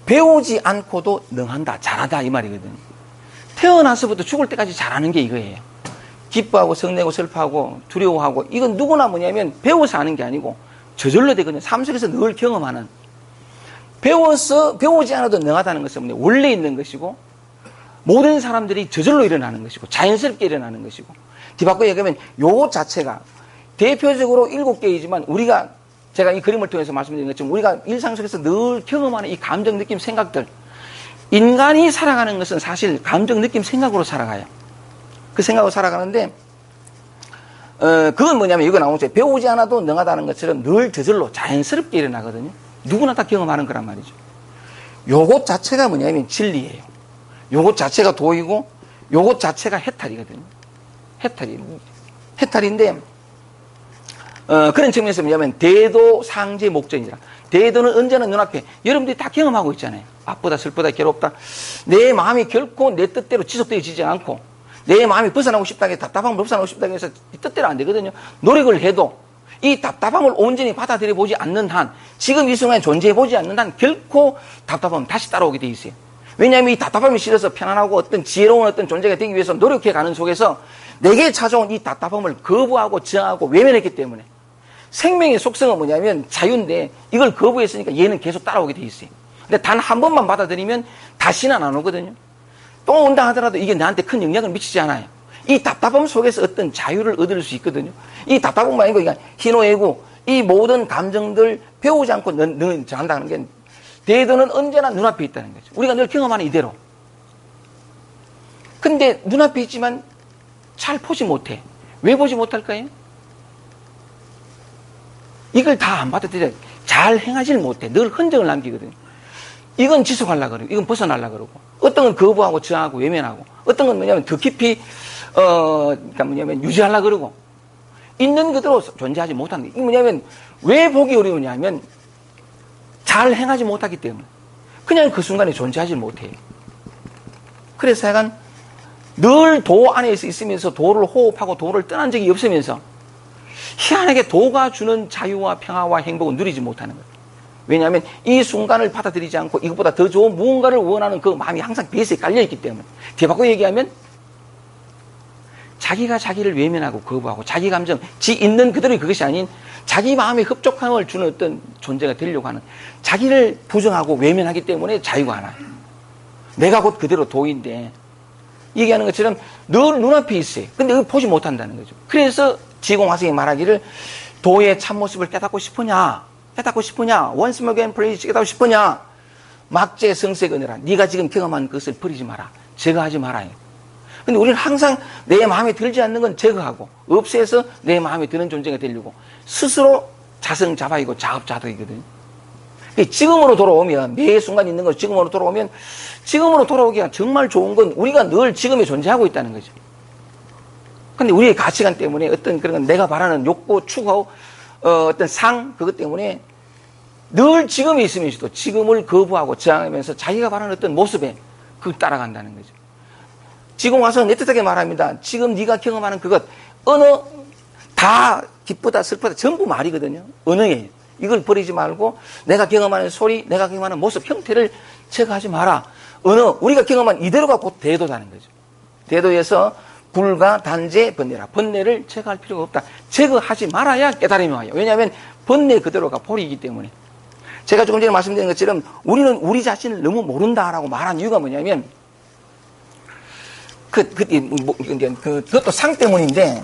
배우지 않고도 능한다 잘하다 이 말이거든요. 태어나서부터 죽을 때까지 잘하는 게 이거예요. 기뻐하고 성내고 슬퍼하고 두려워하고 이건 누구나 뭐냐면 배워서 하는 게 아니고 저절로 되거든요. 삶 속에서 늘 경험하는 배우지 않아도 능하다는 것은 원래 있는 것이고 모든 사람들이 저절로 일어나는 것이고 자연스럽게 일어나는 것이고 뒤바꿔 얘기하면 요 자체가 대표적으로 7개이지만 우리가 제가 이 그림을 통해서 말씀드린 것처럼 우리가 일상 속에서 늘 경험하는 이 감정, 느낌, 생각들 인간이 살아가는 것은 사실 감정, 느낌, 생각으로 살아가요. 그 생각으로 살아가는데 그건 뭐냐면 이거 나오죠. 배우지 않아도 능하다는 것처럼 늘 저절로 자연스럽게 일어나거든요. 누구나 다 경험하는 거란 말이죠. 요것 자체가 뭐냐면 진리예요. 요것 자체가 도이고 요것 자체가 해탈이거든요. 해탈인데 그런 측면에서 뭐냐면 대도 상제 목전이라 대도는 언제나 눈앞에 여러분들이 다 경험하고 있잖아요. 바쁘다 슬프다 괴롭다 내 마음이 결코 내 뜻대로 지속되어지지 않고 내 마음이 벗어나고 싶다고 답답함을 벗어나고 싶다고 해서 뜻대로 안 되거든요. 노력을 해도 이 답답함을 온전히 받아들여 보지 않는 한 지금 이 순간에 존재해 보지 않는 한 결코 답답함은 다시 따라오게 돼 있어요. 왜냐하면 이 답답함이 싫어서 편안하고 어떤 지혜로운 어떤 존재가 되기 위해서 노력해 가는 속에서 내게 찾아온 이 답답함을 거부하고 저항하고 외면했기 때문에 생명의 속성은 뭐냐면 자유인데 이걸 거부했으니까 얘는 계속 따라오게 돼 있어요. 근데 단 한 번만 받아들이면 다시는 안 오거든요. 또 온다 하더라도 이게 나한테 큰 영향을 미치지 않아요. 이 답답함 속에서 어떤 자유를 얻을 수 있거든요. 이 답답함만 아니고 그러니까 희노애구 이 모든 감정들 배우지 않고 한다는 게 대도는 언제나 눈앞에 있다는 거죠. 우리가 늘 경험하는 이대로. 근데 눈앞에 있지만 잘 보지 못해. 왜 보지 못할까요? 이걸 다 안 받아들여 잘 행하지를 못해. 늘 흔적을 남기거든요. 이건 지속하려고 그러고 이건 벗어나려고 그러고 어떤 건 거부하고 저항하고 외면하고 어떤 건 뭐냐면 더 깊이 그러니까 뭐냐면 유지하려고 그러고 있는 그대로 존재하지 못하는 게 이게 뭐냐면 왜 보기 어려우냐면 잘 행하지 못하기 때문에 그냥 그 순간에 존재하지 못해요. 그래서 약간 늘 도 안에서 있으면서 도를 호흡하고 도를 떠난 적이 없으면서 희한하게 도가 주는 자유와 평화와 행복을 누리지 못하는 거예요. 왜냐하면 이 순간을 받아들이지 않고 이것보다 더 좋은 무언가를 원하는 그 마음이 항상 베이스에 깔려있기 때문에 뒤바꿔 얘기하면 자기가 자기를 외면하고 거부하고 자기 감정, 지 있는 그대로의 그것이 아닌 자기 마음에 흡족함을 주는 어떤 존재가 되려고 하는, 자기를 부정하고 외면하기 때문에 자유가 안 와요. 내가 곧 그대로 도인데 얘기하는 것처럼 늘 눈앞에 있어요. 근데 그걸 보지 못한다는 거죠. 그래서 지공화성이 말하기를 도의 참모습을 깨닫고 싶으냐? 깨닫고 싶으냐? Once more again, please. 깨닫고 싶으냐? 막제 성색 은혜라. 네가 지금 경험한 것을 버리지 마라. 제거하지 말아요. 근데 우리는 항상 내 마음에 들지 않는 건 제거하고 없애서 내 마음에 드는 존재가 되려고 스스로 자성자박이고 자업자득이거든요. 지금으로 돌아오면, 매 순간 있는 것 지금으로 돌아오면, 지금으로 돌아오기가 정말 좋은 건 우리가 늘 지금에 존재하고 있다는 거죠. 근데 우리의 가치관 때문에 어떤 그런 내가 바라는 욕구, 추구, 어떤 상, 그것 때문에 늘 지금에 있으면서도 지금을 거부하고 저항하면서 자기가 바라는 어떤 모습에 그걸 따라간다는 거죠. 지금 와서 내뜻하게 말합니다. 지금 네가 경험하는 그것, 어느, 다 기쁘다, 슬프다, 전부 말이거든요. 언어예요. 이걸 버리지 말고 내가 경험하는 소리, 내가 경험하는 모습, 형태를 제거하지 마라. 언어, 우리가 경험한 이대로가 곧 대도다는 거죠. 대도에서 불가, 단제, 번뇌라. 번뇌를 제거할 필요가 없다. 제거하지 말아야 깨달음이 와요. 왜냐하면 번뇌 그대로가 볼이기 때문에. 제가 조금 전에 말씀드린 것처럼 우리는 우리 자신을 너무 모른다라고 말한 이유가 뭐냐면 그것도 상 때문인데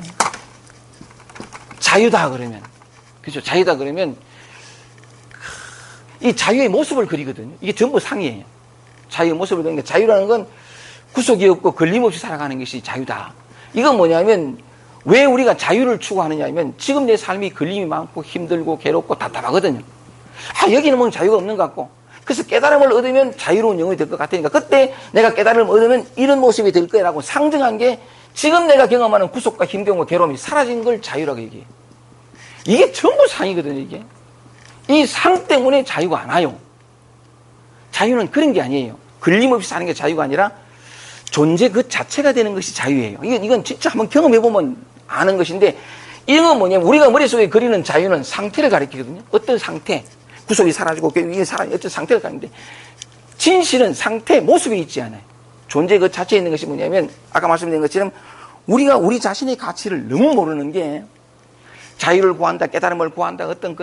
자유다 그러면, 그죠? 자유다 그러면 이 자유의 모습을 그리거든요. 이게 전부 상이에요. 자유의 모습을 그리는 게, 자유라는 건 구속이 없고 걸림없이 살아가는 것이 자유다. 이건 뭐냐면 왜 우리가 자유를 추구하느냐 하면 지금 내 삶이 걸림이 많고 힘들고 괴롭고 답답하거든요. 여기는 뭐 자유가 없는 것 같고, 그래서 깨달음을 얻으면 자유로운 영혼이 될 것 같으니까 그때 내가 깨달음을 얻으면 이런 모습이 될 거라고 상정한 게 지금 내가 경험하는 구속과 힘겨움과 괴로움이 사라진 걸 자유라고 얘기해요. 이게 전부 상이거든요. 이게 이 상 때문에 자유가 안 와요. 자유는 그런 게 아니에요. 걸림없이 사는 게 자유가 아니라 존재 그 자체가 되는 것이 자유예요. 이건 진짜 한번 경험해보면 아는 것인데, 이런 건 뭐냐면 우리가 머릿속에 그리는 자유는 상태를 가리키거든요. 어떤 상태, 구속이 사라지고 이게 사라지는 어떤 상태를 가리키는데, 진실은 상태, 모습이 있지 않아요. 존재 그 자체에 있는 것이 뭐냐면 아까 말씀드린 것처럼 우리가 우리 자신의 가치를 너무 모르는 게, 자유를 구한다, 깨달음을 구한다, 어떤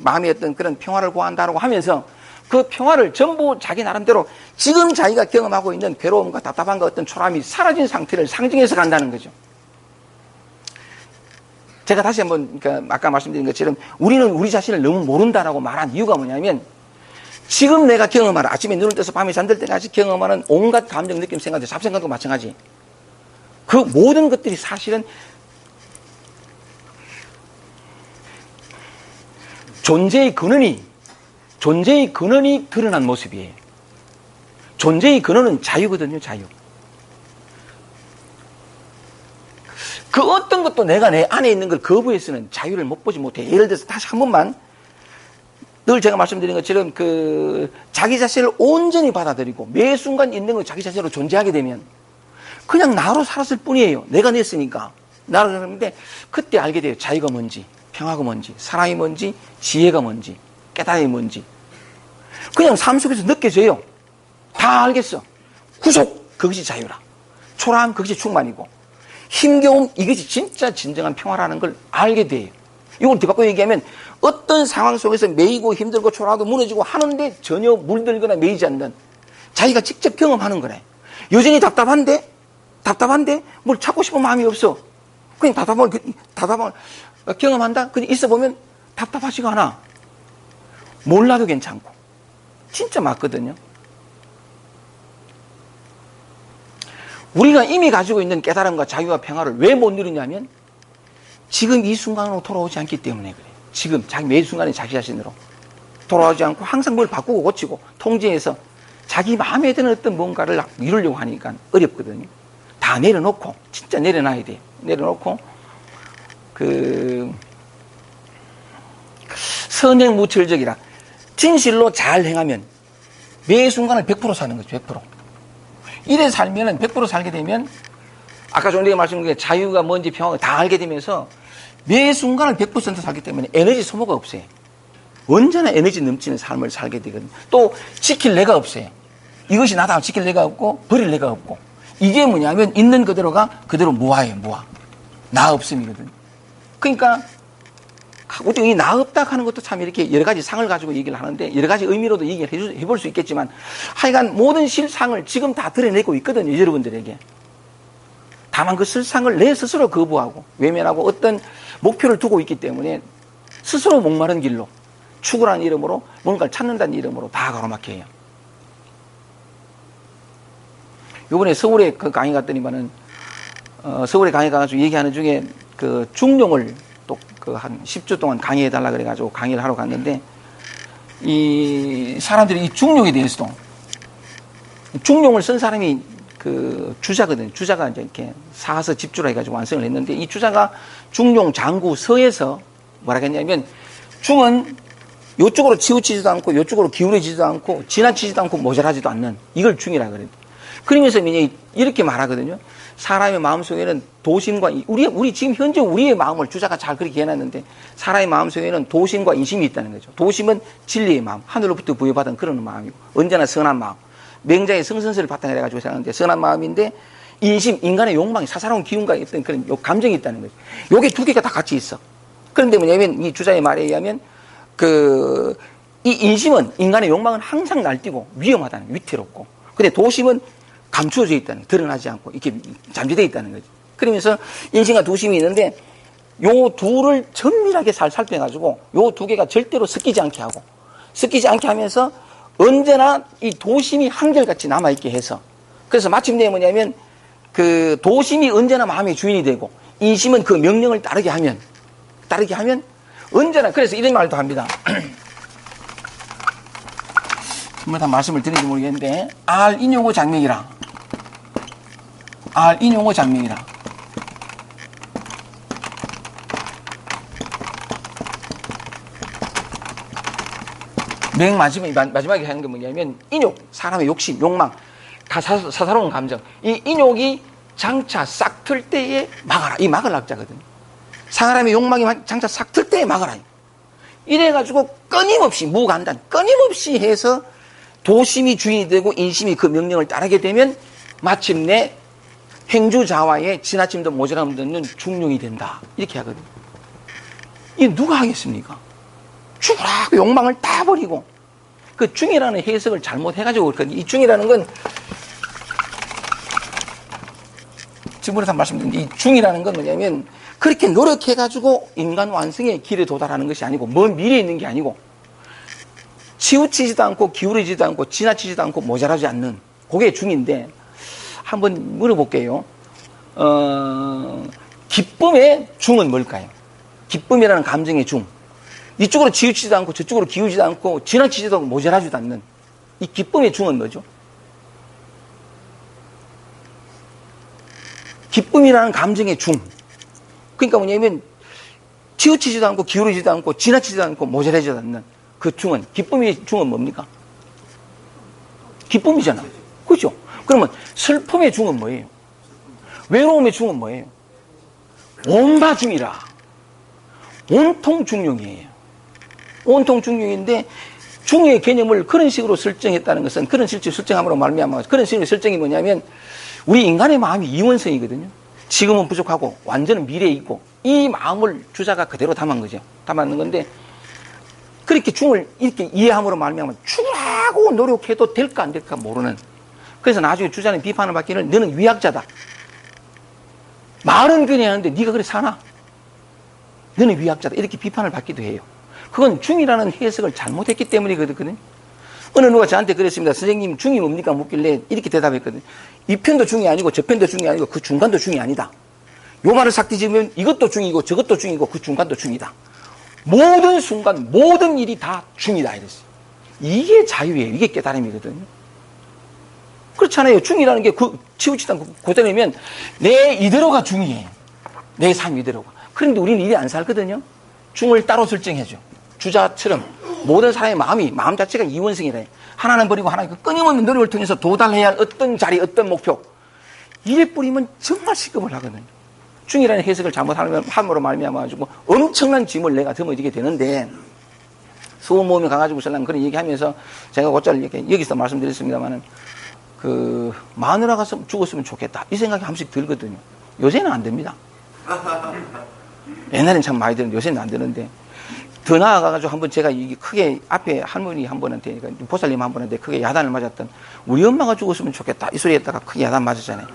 마음의 어떤 그런 평화를 구한다라고 하면서 그 평화를 전부 자기 나름대로 지금 자기가 경험하고 있는 괴로움과 답답함과 어떤 초라함이 사라진 상태를 상징해서 간다는 거죠. 제가 다시 한번, 그러니까 아까 말씀드린 것처럼 우리는 우리 자신을 너무 모른다라고 말한 이유가 뭐냐면, 지금 내가 경험하는, 아침에 눈을 떠서 밤에 잠들 때까지 경험하는 온갖 감정, 느낌, 생각들, 잡생각도 마찬가지. 그 모든 것들이 사실은 존재의 근원이 드러난 모습이에요. 존재의 근원은 자유거든요, 자유. 그 어떤 것도 내가 내 안에 있는 걸 거부해서는 자유를 못 보지 못해. 예를 들어서 다시 한 번만, 늘 제가 말씀드린 것처럼 자기 자신을 온전히 받아들이고 매 순간 있는 걸 자기 자신으로 존재하게 되면 그냥 나로 살았을 뿐이에요. 내가 냈으니까. 나로 살았는데 그때 알게 돼요. 자유가 뭔지, 평화가 뭔지, 사랑이 뭔지, 지혜가 뭔지, 깨달음이 뭔지. 그냥 삶 속에서 느껴져요. 다 알겠어. 구속, 그것이 자유라. 초라함, 그것이 충만이고, 힘겨움, 이것이 진짜 진정한 평화라는 걸 알게 돼요. 이걸 뒤바꿔 얘기하면 어떤 상황 속에서 매이고 힘들고 초라하고 무너지고 하는데 전혀 물들거나 매이지 않는, 자기가 직접 경험하는 거래. 여전히 답답한데 뭘 찾고 싶은 마음이 없어. 그냥 답답함을 경험한다? 그냥 있어보면 답답하지가 않아. 몰라도 괜찮고. 진짜 맞거든요. 우리가 이미 가지고 있는 깨달음과 자유와 평화를 왜 못 누리냐면 지금 이 순간으로 돌아오지 않기 때문에 그래요. 지금 매 순간에 자기 자신으로 돌아오지 않고 항상 뭘 바꾸고 고치고 통제해서 자기 마음에 드는 어떤 뭔가를 이루려고 하니까 어렵거든요. 다 내려놓고, 진짜 내려놔야 돼요. 내려놓고 선행무철적이라, 진실로 잘 행하면 매 순간을 100% 사는 거죠. 100%. 이래 살면은 100% 살게 되면 아까 좀 전에 말씀드린 자유가 뭔지 평화가 다 알게 되면서 매 순간을 100% 살기 때문에 에너지 소모가 없어요. 언제나 에너지 넘치는 삶을 살게 되거든요. 또 지킬 내가 없어요. 이것이 나다 지킬 내가 없고 버릴 내가 없고, 이게 뭐냐면 있는 그대로가 그대로 무아예요. 무아. 나 없음이거든요. 그러니까 어떻게 이 나 없다 하는 것도 참 이렇게 여러 가지 상을 가지고 얘기를 하는데 여러 가지 의미로도 얘기를 해볼 수 있겠지만 하여간 모든 실상을 지금 다 드러내고 있거든요. 여러분들에게. 다만 그 실상을 내 스스로 거부하고 외면하고 어떤 목표를 두고 있기 때문에 스스로 목마른 길로 추구라는 이름으로 뭔가를 찾는다는 이름으로 다 가로막혀요. 요번에 서울에 그 강의 갔더니만은 서울에 강의 가가지고 얘기하는 중에 그 중용을 또 그 한 10주 동안 강의해달라 그래가지고 강의를 하러 갔는데 이 사람들이 이 중용에 대해서도 중용을 쓴 사람이 그 주자거든요. 주자가 이제 이렇게 사서 집주라 해가지고 완성을 했는데 이 주자가 중용 장구 서에서 뭐라 했냐면 중은 요쪽으로 치우치지도 않고 요쪽으로 기울어지지도 않고 지나치지도 않고 모자라지도 않는 이걸 중이라 그래요. 그러면서 이렇게 말하거든요. 사람의 마음속에는 도심과 우리 지금 현재 우리의 마음을 주자가 잘 그렇게 해놨는데 사람의 마음속에는 도심과 인심이 있다는 거죠. 도심은 진리의 마음, 하늘로부터 부여받은 그런 마음이고 언제나 선한 마음. 맹자의 성선설을 바탕으로 해가지고 생각하는데 선한 마음인데 인심, 인간의 욕망이 사사로운 기운과 있던 그런 감정이 있다는 거죠. 요게 두 개가 다 같이 있어. 그런데 뭐냐면 이 주자의 말에 의하면 이 인심은 인간의 욕망은 항상 날뛰고 위험하다는 위태롭고 근데 도심은 감추어져 있다는, 드러나지 않고 이렇게 잠재되어 있다는 거죠. 그러면서 인심과 도심이 있는데 요 둘을 정밀하게 잘 살펴가지고 요 두 개가 절대로 섞이지 않게 하고 섞이지 않게 하면서 언제나 이 도심이 한결같이 남아있게 해서 그래서 마침내 뭐냐면 그 도심이 언제나 마음의 주인이 되고 인심은 그 명령을 따르게 하면 언제나 그래서 이런 말도 합니다. 정말 다 말씀을 드리는지 모르겠는데 인용호 장명이라 인용호 장명이라 맨 마지막에 하는 게 뭐냐면 인욕, 사람의 욕심, 욕망 다 사사로운 감정 이 인욕이 장차 싹 틀 때에 막아라 이 막을 학자거든요. 사람의 욕망이 장차 싹 틀 때에 막아라 이래가지고 끊임없이 무간단 끊임없이 해서 도심이 주인이 되고 인심이 그 명령을 따르게 되면 마침내 행주자와의 지나침도 모자람 없는 중용이 된다 이렇게 하거든요. 이 누가 하겠습니까? 죽으라고 욕망을 다 버리고 그 중이라는 해석을 잘못해가지고 그렇거든요. 이 중이라는 건 지금부터 말씀드린 이 중이라는 건 뭐냐면 그렇게 노력해가지고 인간 완성의 길에 도달하는 것이 아니고 먼 미래에 있는 게 아니고 치우치지도 않고 기울어지지도 않고 지나치지도 않고 모자라지 않는 그게 중인데 한번 물어볼게요. 기쁨의 중은 뭘까요? 기쁨이라는 감정의 중. 이쪽으로 치우치지도 않고 저쪽으로 기울지도 않고 지나치지도 않고 모자라지도 않는 이 기쁨의 중은 뭐죠? 기쁨이라는 감정의 중. 그러니까 뭐냐면 치우치지도 않고 기울어지도 않고 지나치지도 않고 모자라지도 않는 그 중은 기쁨의 중은 뭡니까? 기쁨이잖아. 그렇죠? 그러면 슬픔의 중은 뭐예요? 외로움의 중은 뭐예요? 온바 중이라. 온통 중용이에요. 온통 중용인데 중의 개념을 그런 식으로 설정했다는 것은 그런 실제 설정함으로 말미암아 그런 식으로 설정이 뭐냐면 우리 인간의 마음이 이원성이거든요. 지금은 부족하고 완전한 미래에 있고 이 마음을 주자가 그대로 담은 거죠. 담았는 건데 그렇게 중을 이렇게 이해함으로 말미암아 죽으라고 노력해도 될까 안 될까 모르는 그래서 나중에 주자는 비판을 받기는 너는 위약자다. 말은 그냥 하는데 네가 그래 사나? 너는 위약자다. 이렇게 비판을 받기도 해요. 그건 중이라는 해석을 잘못했기 때문이거든요. 어느 누가 저한테 그랬습니다. 선생님 중이 뭡니까? 묻길래 이렇게 대답했거든요. 이 편도 중이 아니고 저 편도 중이 아니고 그 중간도 중이 아니다. 요 말을 싹 뒤집으면 이것도 중이고 저것도 중이고 그 중간도 중이다. 모든 순간 모든 일이 다 중이다 이랬어요. 이게 자유예요. 이게 깨달음이거든요. 그렇잖아요. 중이라는 게 치우치지 않고 고쳐내면 내 이대로가 중이에요. 내 삶 이대로가. 그런데 우리는 이리 안 살거든요. 중을 따로 설정해줘. 주자처럼 모든 사람의 마음 자체가 이원성이래. 하나는 버리고 하나는 끊임없는 노력을 통해서 도달해야 할 어떤 자리, 어떤 목표. 이래 뿌리면 정말 시급을 하거든요. 중이라는 해석을 잘못함으로 말미암아가지고 엄청난 짐을 내가 덤어지게 되는데 수업 모임에 가가지고 설랑 그런 얘기하면서 제가 곧잘 여기서 말씀드렸습니다만은 마누라가 죽었으면 좋겠다. 이 생각이 한 번씩 들거든요. 요새는 안 됩니다. 옛날엔 참 많이 들었는데 요새는 안 되는데, 더 나아가가지고 한번 제가 이게 크게 앞에 할머니 한 분한테, 그러니까 보살님 한 분한테 크게 야단을 맞았던, 우리 엄마가 죽었으면 좋겠다. 이 소리 했다가 크게 야단 맞았잖아요.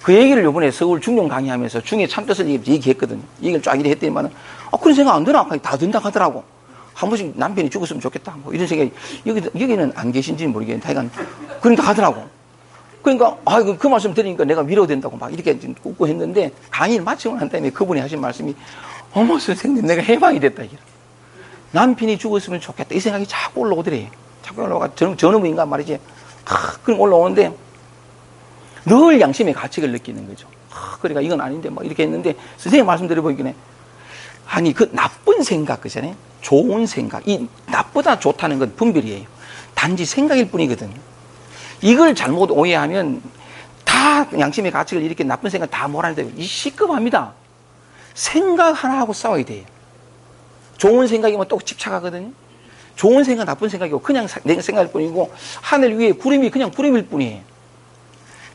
그 얘기를 요번에 서울 중용 강의하면서 중에 참뜻을 얘기했거든요. 얘기를 쫙 했더니만은, 그런 생각 안 드나? 다 든다 하더라고. 한 번씩 남편이 죽었으면 좋겠다. 뭐 이런 생각이, 여기는 안 계신지는 모르겠는데, 하여간, 그러니까 하더라고. 그러니까, 그 말씀 들으니까 내가 위로된다고 막 이렇게 웃고 했는데, 강의를 마치고 난 다음에 그분이 하신 말씀이, 어머, 선생님, 내가 해방이 됐다. 이게. 남편이 죽었으면 좋겠다. 이 생각이 자꾸 올라오더래. 자꾸 올라오가. 저놈의 인간 말이지. 그럼 올라오는데, 늘 양심의 가책을 느끼는 거죠. 그러니까 이건 아닌데, 막 이렇게 했는데, 선생님 말씀 드려보기는, 아니, 그 나쁜 생각, 그잖아요. 좋은 생각. 이 나쁘다 좋다는 건 분별이에요. 단지 생각일 뿐이거든요. 이걸 잘못 오해하면 다 양심의 가책을 이렇게 나쁜 생각 다 몰아내고 이 시급합니다. 생각 하나 하고 싸워야 돼요. 좋은 생각이면 또 집착하거든요. 좋은 생각, 나쁜 생각이고 그냥 내 생각일 뿐이고 하늘 위에 구름이 그냥 구름일 뿐이에요.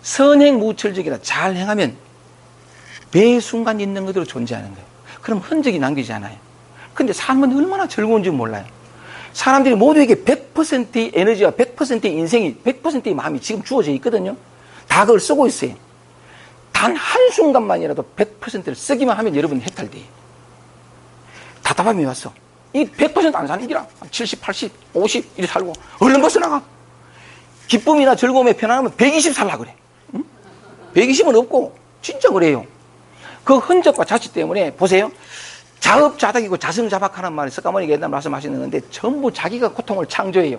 선행무철적이라 잘 행하면 매 순간 있는 그대로 존재하는 거예요. 그럼 흔적이 남기지 않아요. 근데 삶은 얼마나 즐거운지 몰라요. 사람들이 모두에게 100%의 에너지와 100%의 인생이, 100%의 마음이 지금 주어져 있거든요. 다 그걸 쓰고 있어요. 단 한순간만이라도 100%를 쓰기만 하면 여러분 해탈돼요. 답답함이 왔어. 이 100%안 사는 기라. 70, 80, 50 이렇게 살고 얼른 벗어나가. 기쁨이나 즐거움에 편안하면 120 살라 그래. 응? 120은 없고 진짜 그래요. 그 흔적과 자취 때문에 보세요. 자업자득이고 자승자박하는 말이 석가모니가 옛날 말씀하시는데 전부 자기가 고통을 창조해요.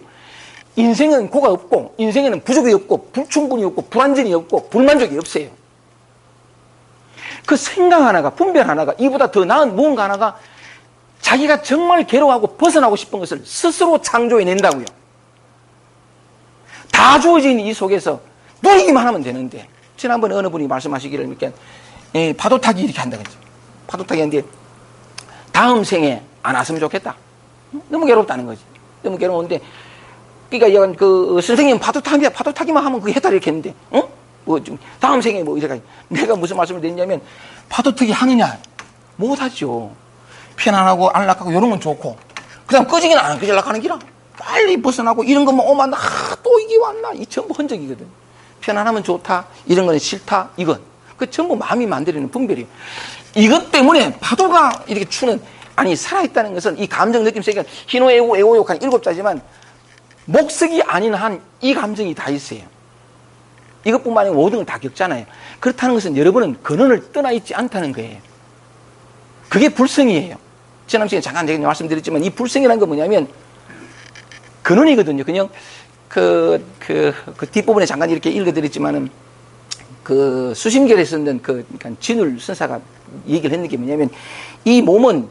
인생은 고가 없고 인생에는 부족이 없고 불충분이 없고 불완전이 없고 불만족이 없어요. 그 생각 하나가 분별 하나가 이보다 더 나은 무언가 하나가 자기가 정말 괴로워하고 벗어나고 싶은 것을 스스로 창조해낸다고요. 다 주어진 이 속에서 누리기만 하면 되는데 지난번에 어느 분이 말씀하시기를 이렇게 파도 타기 이렇게 한다든지 파도 타기 하는데 다음 생에 안 왔으면 좋겠다. 너무 괴롭다는 거지. 너무 괴로운데 그러니까 그 선생님 파도 타기만 하면 그게 해탈 이렇게 했는데 뭐 좀 다음 생에 뭐 이래가 내가 무슨 말씀을 드렸냐면 파도 타기 하느냐 못하죠. 편안하고 안락하고 이런 건 좋고 그다음 끄지기는 안 끄질락하는 기라 빨리 벗어나고 이런 것만 오면 또 이게 왔나 이 전부 흔적이거든. 편안하면 좋다 이런 거는 싫다 이건 그 전부 마음이 만들어내는 분별이에요. 이것 때문에 파도가 이렇게 추는 아니 살아있다는 것은 이 감정 느낌 세계가 희노 애고 애고욕 한 7자지만 목석이 아닌 한 이 감정이 다 있어요. 이것뿐만 아니라 모든 걸 다 겪잖아요. 그렇다는 것은 여러분은 근원을 떠나 있지 않다는 거예요. 그게 불성이에요. 지난 시간에 잠깐 제가 말씀드렸지만 이 불성이라는 건 뭐냐면 근원이거든요. 그냥 그 뒷부분에 잠깐 이렇게 읽어드렸지만은 그 수심결에 썼는 그러니까 진울 선사가 얘기를 했는 게 뭐냐면 이 몸은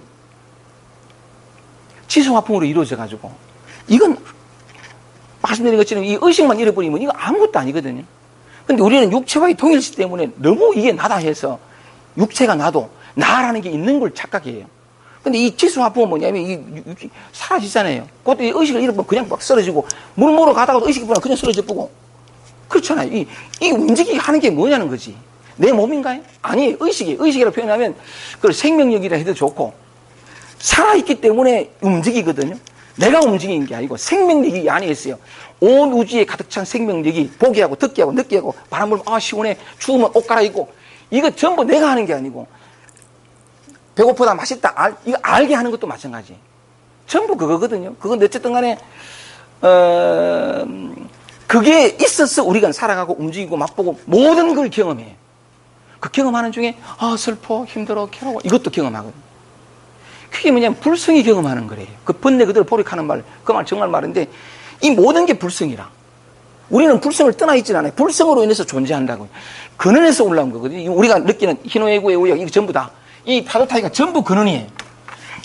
지수화풍으로 이루어져 가지고 이건 말씀드린 것처럼 이 의식만 잃어버리면 이거 아무것도 아니거든요. 근데 우리는 육체와의 동일시 때문에 너무 이게 나다 해서 육체가 나도 나라는 게 있는 걸 착각해요. 근데 이 지수화풍은 뭐냐면 이 사라지잖아요. 그것도 이 의식을 잃어버리면 그냥 막 쓰러지고 물 먹으러 가다가도 의식이 보면 그냥 쓰러져 보고 그렇잖아요. 이 움직이게 하는 게 뭐냐는 거지. 내 몸인가요? 아니, 의식이라고 표현하면 그걸 생명력이라 해도 좋고 살아있기 때문에 움직이거든요. 내가 움직이는 게 아니고 생명력이 이 안에 있어요. 온 우주에 가득 찬 생명력이 보게 하고 듣게 하고 느끼게 하고 바람 불면 시원해 추우면 옷 갈아입고 이거 전부 내가 하는 게 아니고 배고프다 맛있다 이거 알게 하는 것도 마찬가지. 전부 그거거든요. 그건 어쨌든 간에 그게 있어서 우리가 살아가고 움직이고 맛보고 모든 걸 경험해요. 그 경험하는 중에 슬퍼 힘들어 괴로워 이것도 경험하거든요. 그게 뭐냐면 불성이 경험하는 거래요. 그 번뇌 그대로 포력하는 말, 그 말 정말 말인데 이 모든 게 불성이라. 우리는 불성을 떠나 있질 않아요. 불성으로 인해서 존재한다고요. 근원에서 올라온 거거든요. 우리가 느끼는 희노애고 애고욕 이거 전부 다 이 파도 타기가 전부 근원이에요.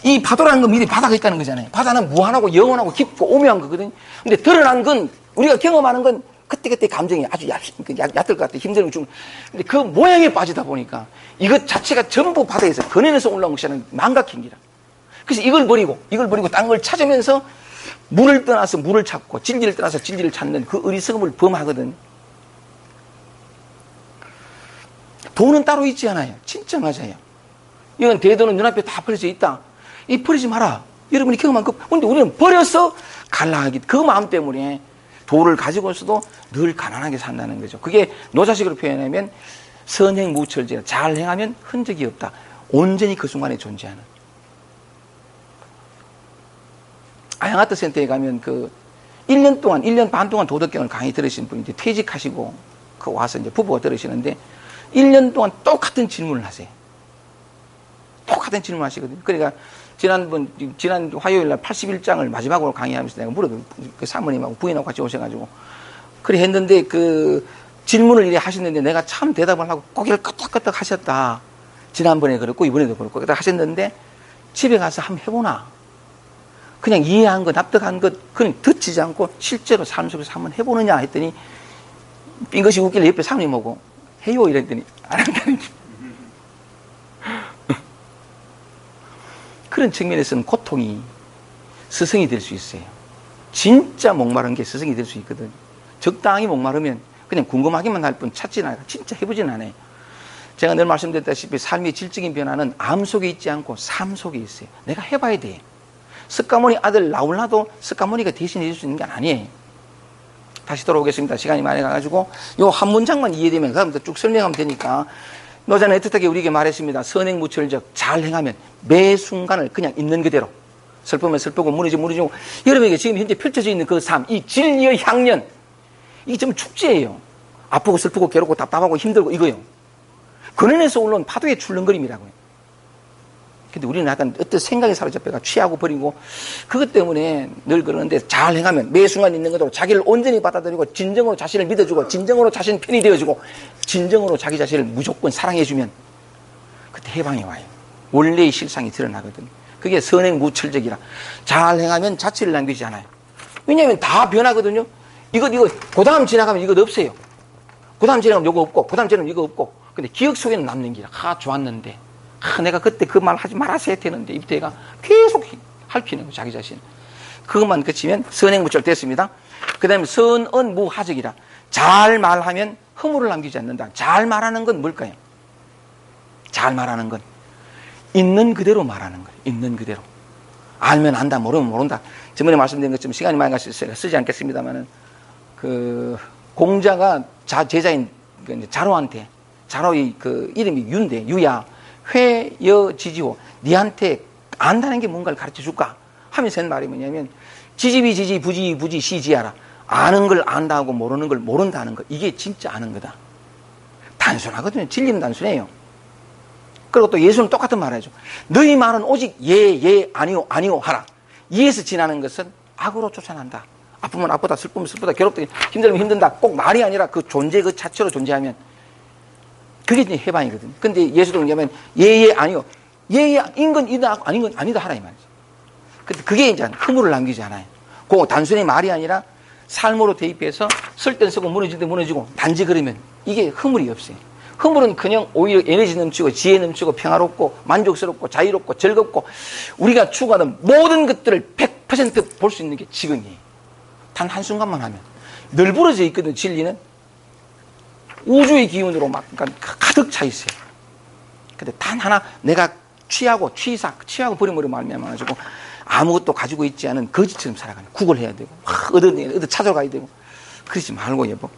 이 파도라는 건 미리 바다가 있다는 거잖아요. 바다는 무한하고 영원하고 깊고 오묘한 거거든요. 근데 드러난 건 우리가 경험하는 건 그때그때 감정이 아주 얕을 것 같아요. 힘든 중. 근데 그 모양에 빠지다 보니까 이것 자체가 전부 바다에서 근원에서 올라온 것이 아니라 망각인 기라. 그래서 이걸 버리고 딴 걸 찾으면서 물을 떠나서 물을 찾고 진리를 떠나서 진리를 찾는 그 어리석음을 범하거든. 돈은 따로 있지 않아요. 진짜 맞아요. 이건 대도는 눈앞에 다 버려져 있다. 이 버리지 마라. 여러분이 경험한 그, 근데 우리는 버려서 갈라하기, 그 마음 때문에 도를 가지고서도 늘 가난하게 산다는 거죠. 그게 노자식으로 표현하면 선행무철지라, 잘 행하면 흔적이 없다. 온전히 그 순간에 존재하는. 아양아트 센터에 가면 1년 반 동안 도덕경을 강의 들으신 분이 이제 퇴직하시고, 와서 이제 부부가 들으시는데, 1년 동안 똑같은 질문을 하세요. 똑같은 질문을 하시거든요. 그러니까, 지난 화요일 날 81장을 마지막으로 강의하면서 내가 물어도, 그 사모님하고 부인하고 같이 오셔가지고, 그래 했는데, 질문을 이래 하셨는데, 내가 참 대답을 하고 고개를 끄덕끄덕 하셨다. 지난번에 그렇고, 이번에도 그렇고, 그렇게 하셨는데, 집에 가서 한번 해보나. 그냥 이해한 것, 납득한 것, 그냥 듣지 않고 실제로 삶 속에서 한번 해보느냐 했더니, 빙긋이 웃길래 옆에 사모님 오고, 해요 이랬더니, 안 한다는 게. 그런 측면에서는 고통이 스승이 될 수 있어요. 진짜 목마른 게 스승이 될 수 있거든요. 적당히 목마르면 그냥 궁금하기만 할 뿐 찾지는 않아요. 진짜 해보진 않아요. 제가 늘 말씀드렸다시피 삶의 질적인 변화는 암 속에 있지 않고 삶 속에 있어요. 내가 해봐야 돼. 석가모니 아들 나올라도 석가모니가 대신해 줄 수 있는 게 아니에요. 다시 돌아오겠습니다. 시간이 많이 가가지고 요 한 문장만 이해되면 그다음부터 쭉 설명하면 되니까. 노자는 애틋하게 우리에게 말했습니다. 선행무철적, 잘 행하면 매 순간을 그냥 있는 그대로, 슬프면 슬프고 무너지면 무너지고, 여러분에게 지금 현재 펼쳐져 있는 그 삶, 이 진리의 향연, 이게 좀 축제예요. 아프고 슬프고 괴롭고 답답하고 힘들고 이거요. 근원에서 올라온 파도의 출렁거림이라고요. 근데 우리는 약간 어떤 생각에 사로잡혀가 취하고 버리고, 그것 때문에 늘 그러는데, 잘 행하면 매 순간 있는 것으로 자기를 온전히 받아들이고, 진정으로 자신을 믿어주고, 진정으로 자신 편이 되어주고, 진정으로 자기 자신을 무조건 사랑해주면 그때 해방이 와요. 원래의 실상이 드러나거든요. 그게 선행무철적이라. 잘 행하면 자취를 남기지 않아요. 왜냐하면 다 변하거든요. 이거 그 다음 지나가면 이것 없어요. 그 다음 지나가면 이거 없고, 그 다음 지나가면 이거 없고. 근데 기억 속에는 남는 기라. 좋았는데, 내가 그때 그 말 하지 말았어야 되는데, 이때가 계속 핥히는 거예요, 자기 자신. 그것만 그치면 선행무철 됐습니다. 그 다음에 선언무하적이라. 잘 말하면 허물을 남기지 않는다. 잘 말하는 건 뭘까요? 잘 말하는 건 있는 그대로 말하는 거예요. 있는 그대로. 알면 안다, 모르면 모른다. 저번에 말씀드린 것처럼 시간이 많이 가서 쓰지 않겠습니다만은, 공자가 제자인 자로한테, 자로의 이름이 유인데, 유야, 회여지지호, 니한테 안다는 게 뭔가를 가르쳐 줄까? 하면서 한 말이 뭐냐면, 지지비 지지, 부지 부지, 시지하라. 아는 걸 안다 하고 모르는 걸 모른다 하는 거. 이게 진짜 아는 거다. 단순하거든요. 진리는 단순해요. 그리고 또 예수는 똑같은 말을 하죠. 너희 말은 오직 예, 아니요, 아니요 하라. 이에서 지나는 것은 악으로 쫓아난다. 아프면 아프다, 슬프면 슬프다, 괴롭다, 힘들면 힘든다. 꼭 말이 아니라 그 존재 그 자체로 존재하면 그게 이제 해방이거든요. 근데 예수도 뭐냐면 예, 아니요. 인건 이다, 아닌 건 아니다 하라 이 말이죠. 근데 그게 이제 허물을 남기지 않아요. 그 단순히 말이 아니라 삶으로 대입해서 쓸 땐 쓰고 무너질 때 무너지고 단지 그러면 이게 허물이 없어요. 허물은 그냥 오히려 에너지 넘치고 지혜 넘치고 평화롭고 만족스럽고 자유롭고 즐겁고 우리가 추구하는 모든 것들을 100% 볼 수 있는 게 지금이에요. 단 한순간만 하면. 늘 부러져 있거든, 진리는. 우주의 기운으로 막 가득 차 있어요. 근데 단 하나 내가 취하고 버림으로 말미암아가지고 아무것도 가지고 있지 않은 거지처럼 살아가는. 구걸해야 되고 얻어 찾아가야 되고 그러지 말고 여보.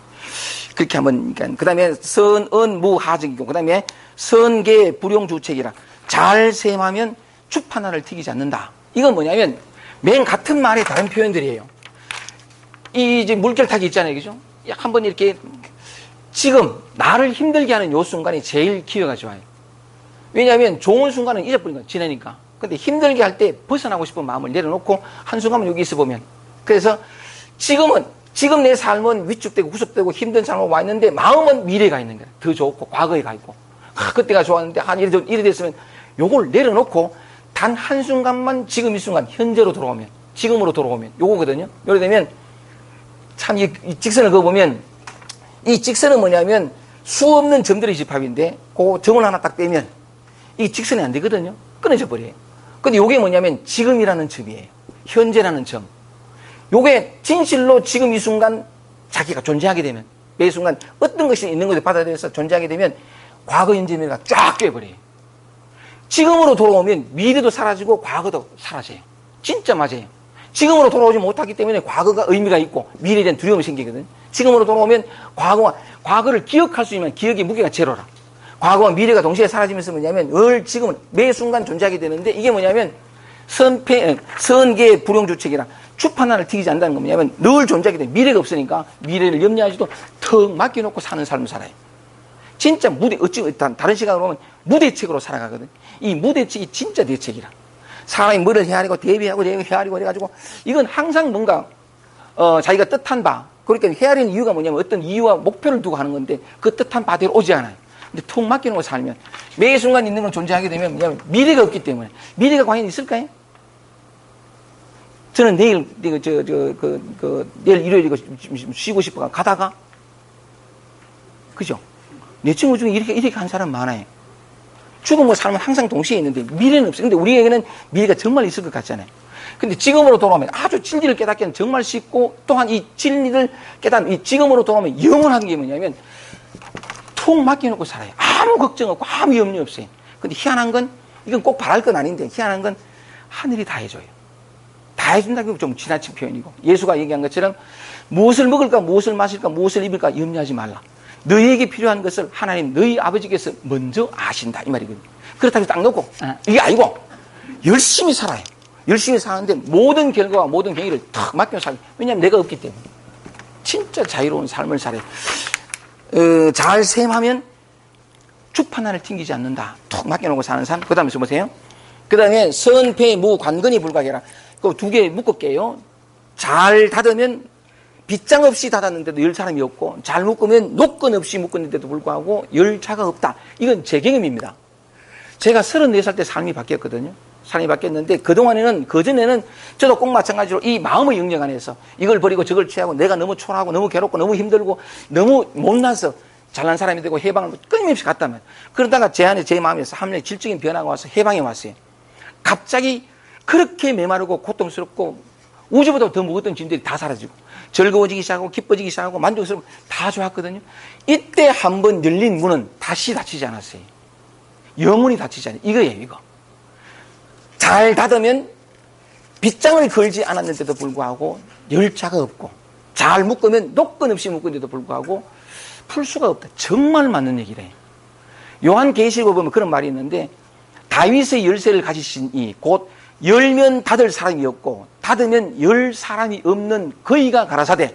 그렇게 하면, 그 다음에 선언무하적이고, 그 다음에 선계 불용주책이라. 잘 셈하면 주판 하나를 튀기지 않는다. 이건 뭐냐면, 맨 같은 말의 다른 표현들이에요. 이제 물결 타기 있잖아요. 그죠? 한번 이렇게, 지금, 나를 힘들게 하는 요 순간이 제일 기회가 좋아요. 왜냐하면 좋은 순간은 잊어버리는 거예요. 지내니까. 근데 힘들게 할 때 벗어나고 싶은 마음을 내려놓고, 한순간만 여기 있어 보면. 그래서 지금 내 삶은 위축되고 구속되고 힘든 삶으로 와 있는데 마음은 미래가 있는 거야. 더 좋고 과거에 가 있고. 그때가 좋았는데 이래 됐으면 요걸 내려놓고 단 한순간만 지금 이 순간 현재로 돌아오면 지금으로 돌아오면 요거거든요. 예를 들면 참 이 직선을 그어보면 이 직선은 뭐냐면 수 없는 점들의 집합인데 그 점을 하나 딱 떼면 이 직선이 안 되거든요. 끊어져 버려요. 근데 요게 뭐냐면 지금이라는 점이에요. 현재라는 점. 요게 진실로 지금 이 순간 자기가 존재하게 되면 매 순간 어떤 것이 있는 것을 받아들여서 존재하게 되면 과거, 현재, 미래가 쫙 깨버려요. 지금으로 돌아오면 미래도 사라지고 과거도 사라져요. 진짜 맞아요. 지금으로 돌아오지 못하기 때문에 과거가 의미가 있고 미래에 대한 두려움이 생기거든요. 지금으로 돌아오면 과거를 기억할 수 있는 기억의 무게가 제로라. 과거와 미래가 동시에 사라지면서 뭐냐면 지금은 매 순간 존재하게 되는데 이게 뭐냐면 선계의 불용주책이라 주판단을 튀기지 않는다는 건 뭐냐면 늘 존재하게 돼. 미래가 없으니까 미래를 염려하지도 턱 맡겨놓고 사는 삶을 살아요. 진짜 다른 시각으로 보면 무대책으로 살아가거든. 이 무대책이 진짜 대책이라. 사람이 뭐를 헤아리고 대비하고 헤아리고 해가지고 이건 항상 뭔가 자기가 뜻한 바, 그러니까 헤아리는 이유가 뭐냐면 어떤 이유와 목표를 두고 하는 건데 그 뜻한 바대로 오지 않아요. 근데 턱 맡겨놓고 살면 매 순간 있는 건 존재하게 되면 뭐냐면 미래가 없기 때문에. 미래가 과연 있을까요? 저는 내일 일요일이고 쉬고 싶어 가다가, 그죠? 내 친구 중에 이렇게 한 사람 많아요. 죽음과 삶은 항상 동시에 있는데 미래는 없어요. 근데 우리에게는 미래가 정말 있을 것 같잖아요. 근데 지금으로 돌아오면 아주 진리를 깨닫기는 정말 쉽고, 또한 이 진리를 이 지금으로 돌아오면 영원한 게 뭐냐면 툭 맡겨놓고 살아요. 아무 걱정 없고 아무 염려 없어요. 근데 희한한 건, 이건 꼭 바랄 건 아닌데 희한한 건 하늘이 다 해줘요. 다 해준다는 게 좀 지나친 표현이고, 예수가 얘기한 것처럼 무엇을 먹을까, 무엇을 마실까, 무엇을 입을까 염려하지 말라. 너희에게 필요한 것을 하나님 너희 아버지께서 먼저 아신다, 이 말이거든요. 그렇다고 딱 놓고 이게 아니고 열심히 살아요. 열심히 사는데 모든 결과와 모든 행위를 탁 맡겨 살아요. 왜냐하면 내가 없기 때문에. 진짜 자유로운 삶을 살아요. 잘 셈하면 주판단을 튕기지 않는다. 툭 맡겨놓고 사는 삶. 그 다음에 보세요. 그 다음에 선패 무 관건이 불가해라. 그 두 개 묶을게요. 잘 닫으면 빗장 없이 닫았는데도 열 사람이 없고, 잘 묶으면 노건 없이 묶었는데도 불구하고 열차가 없다. 이건 제 경험입니다. 제가 34살 때 삶이 바뀌었거든요. 삶이 바뀌었는데 그전에는 저도 꼭 마찬가지로 이 마음의 영역 안에서 이걸 버리고 저걸 취하고 내가 너무 초라하고 너무 괴롭고 너무 힘들고 너무 못나서 잘난 사람이 되고 해방을 끊임없이 갔다면, 그러다가 제 안에 제 마음에서 한 명의 질적인 변화가 와서 해방이 왔어요. 갑자기 그렇게 메마르고 고통스럽고 우주보다 더 무거웠던 짐들이 다 사라지고 즐거워지기 시작하고 기뻐지기 시작하고 만족스럽고 다 좋았거든요. 이때 한번 열린 문은 다시 닫히지 않았어요. 영원히 닫히지 않아요. 이거예요, 이거. 잘 닫으면 빗장을 걸지 않았는데도 불구하고 열차가 없고, 잘 묶으면 노건 없이 묶은데도 불구하고 풀 수가 없다. 정말 맞는 얘기래. 요한계시록에 보면 그런 말이 있는데, 다윗의 열쇠를 가지신 이 곧 열면 닫을 사람이 없고 닫으면 열 사람이 없는 그이가 가라사대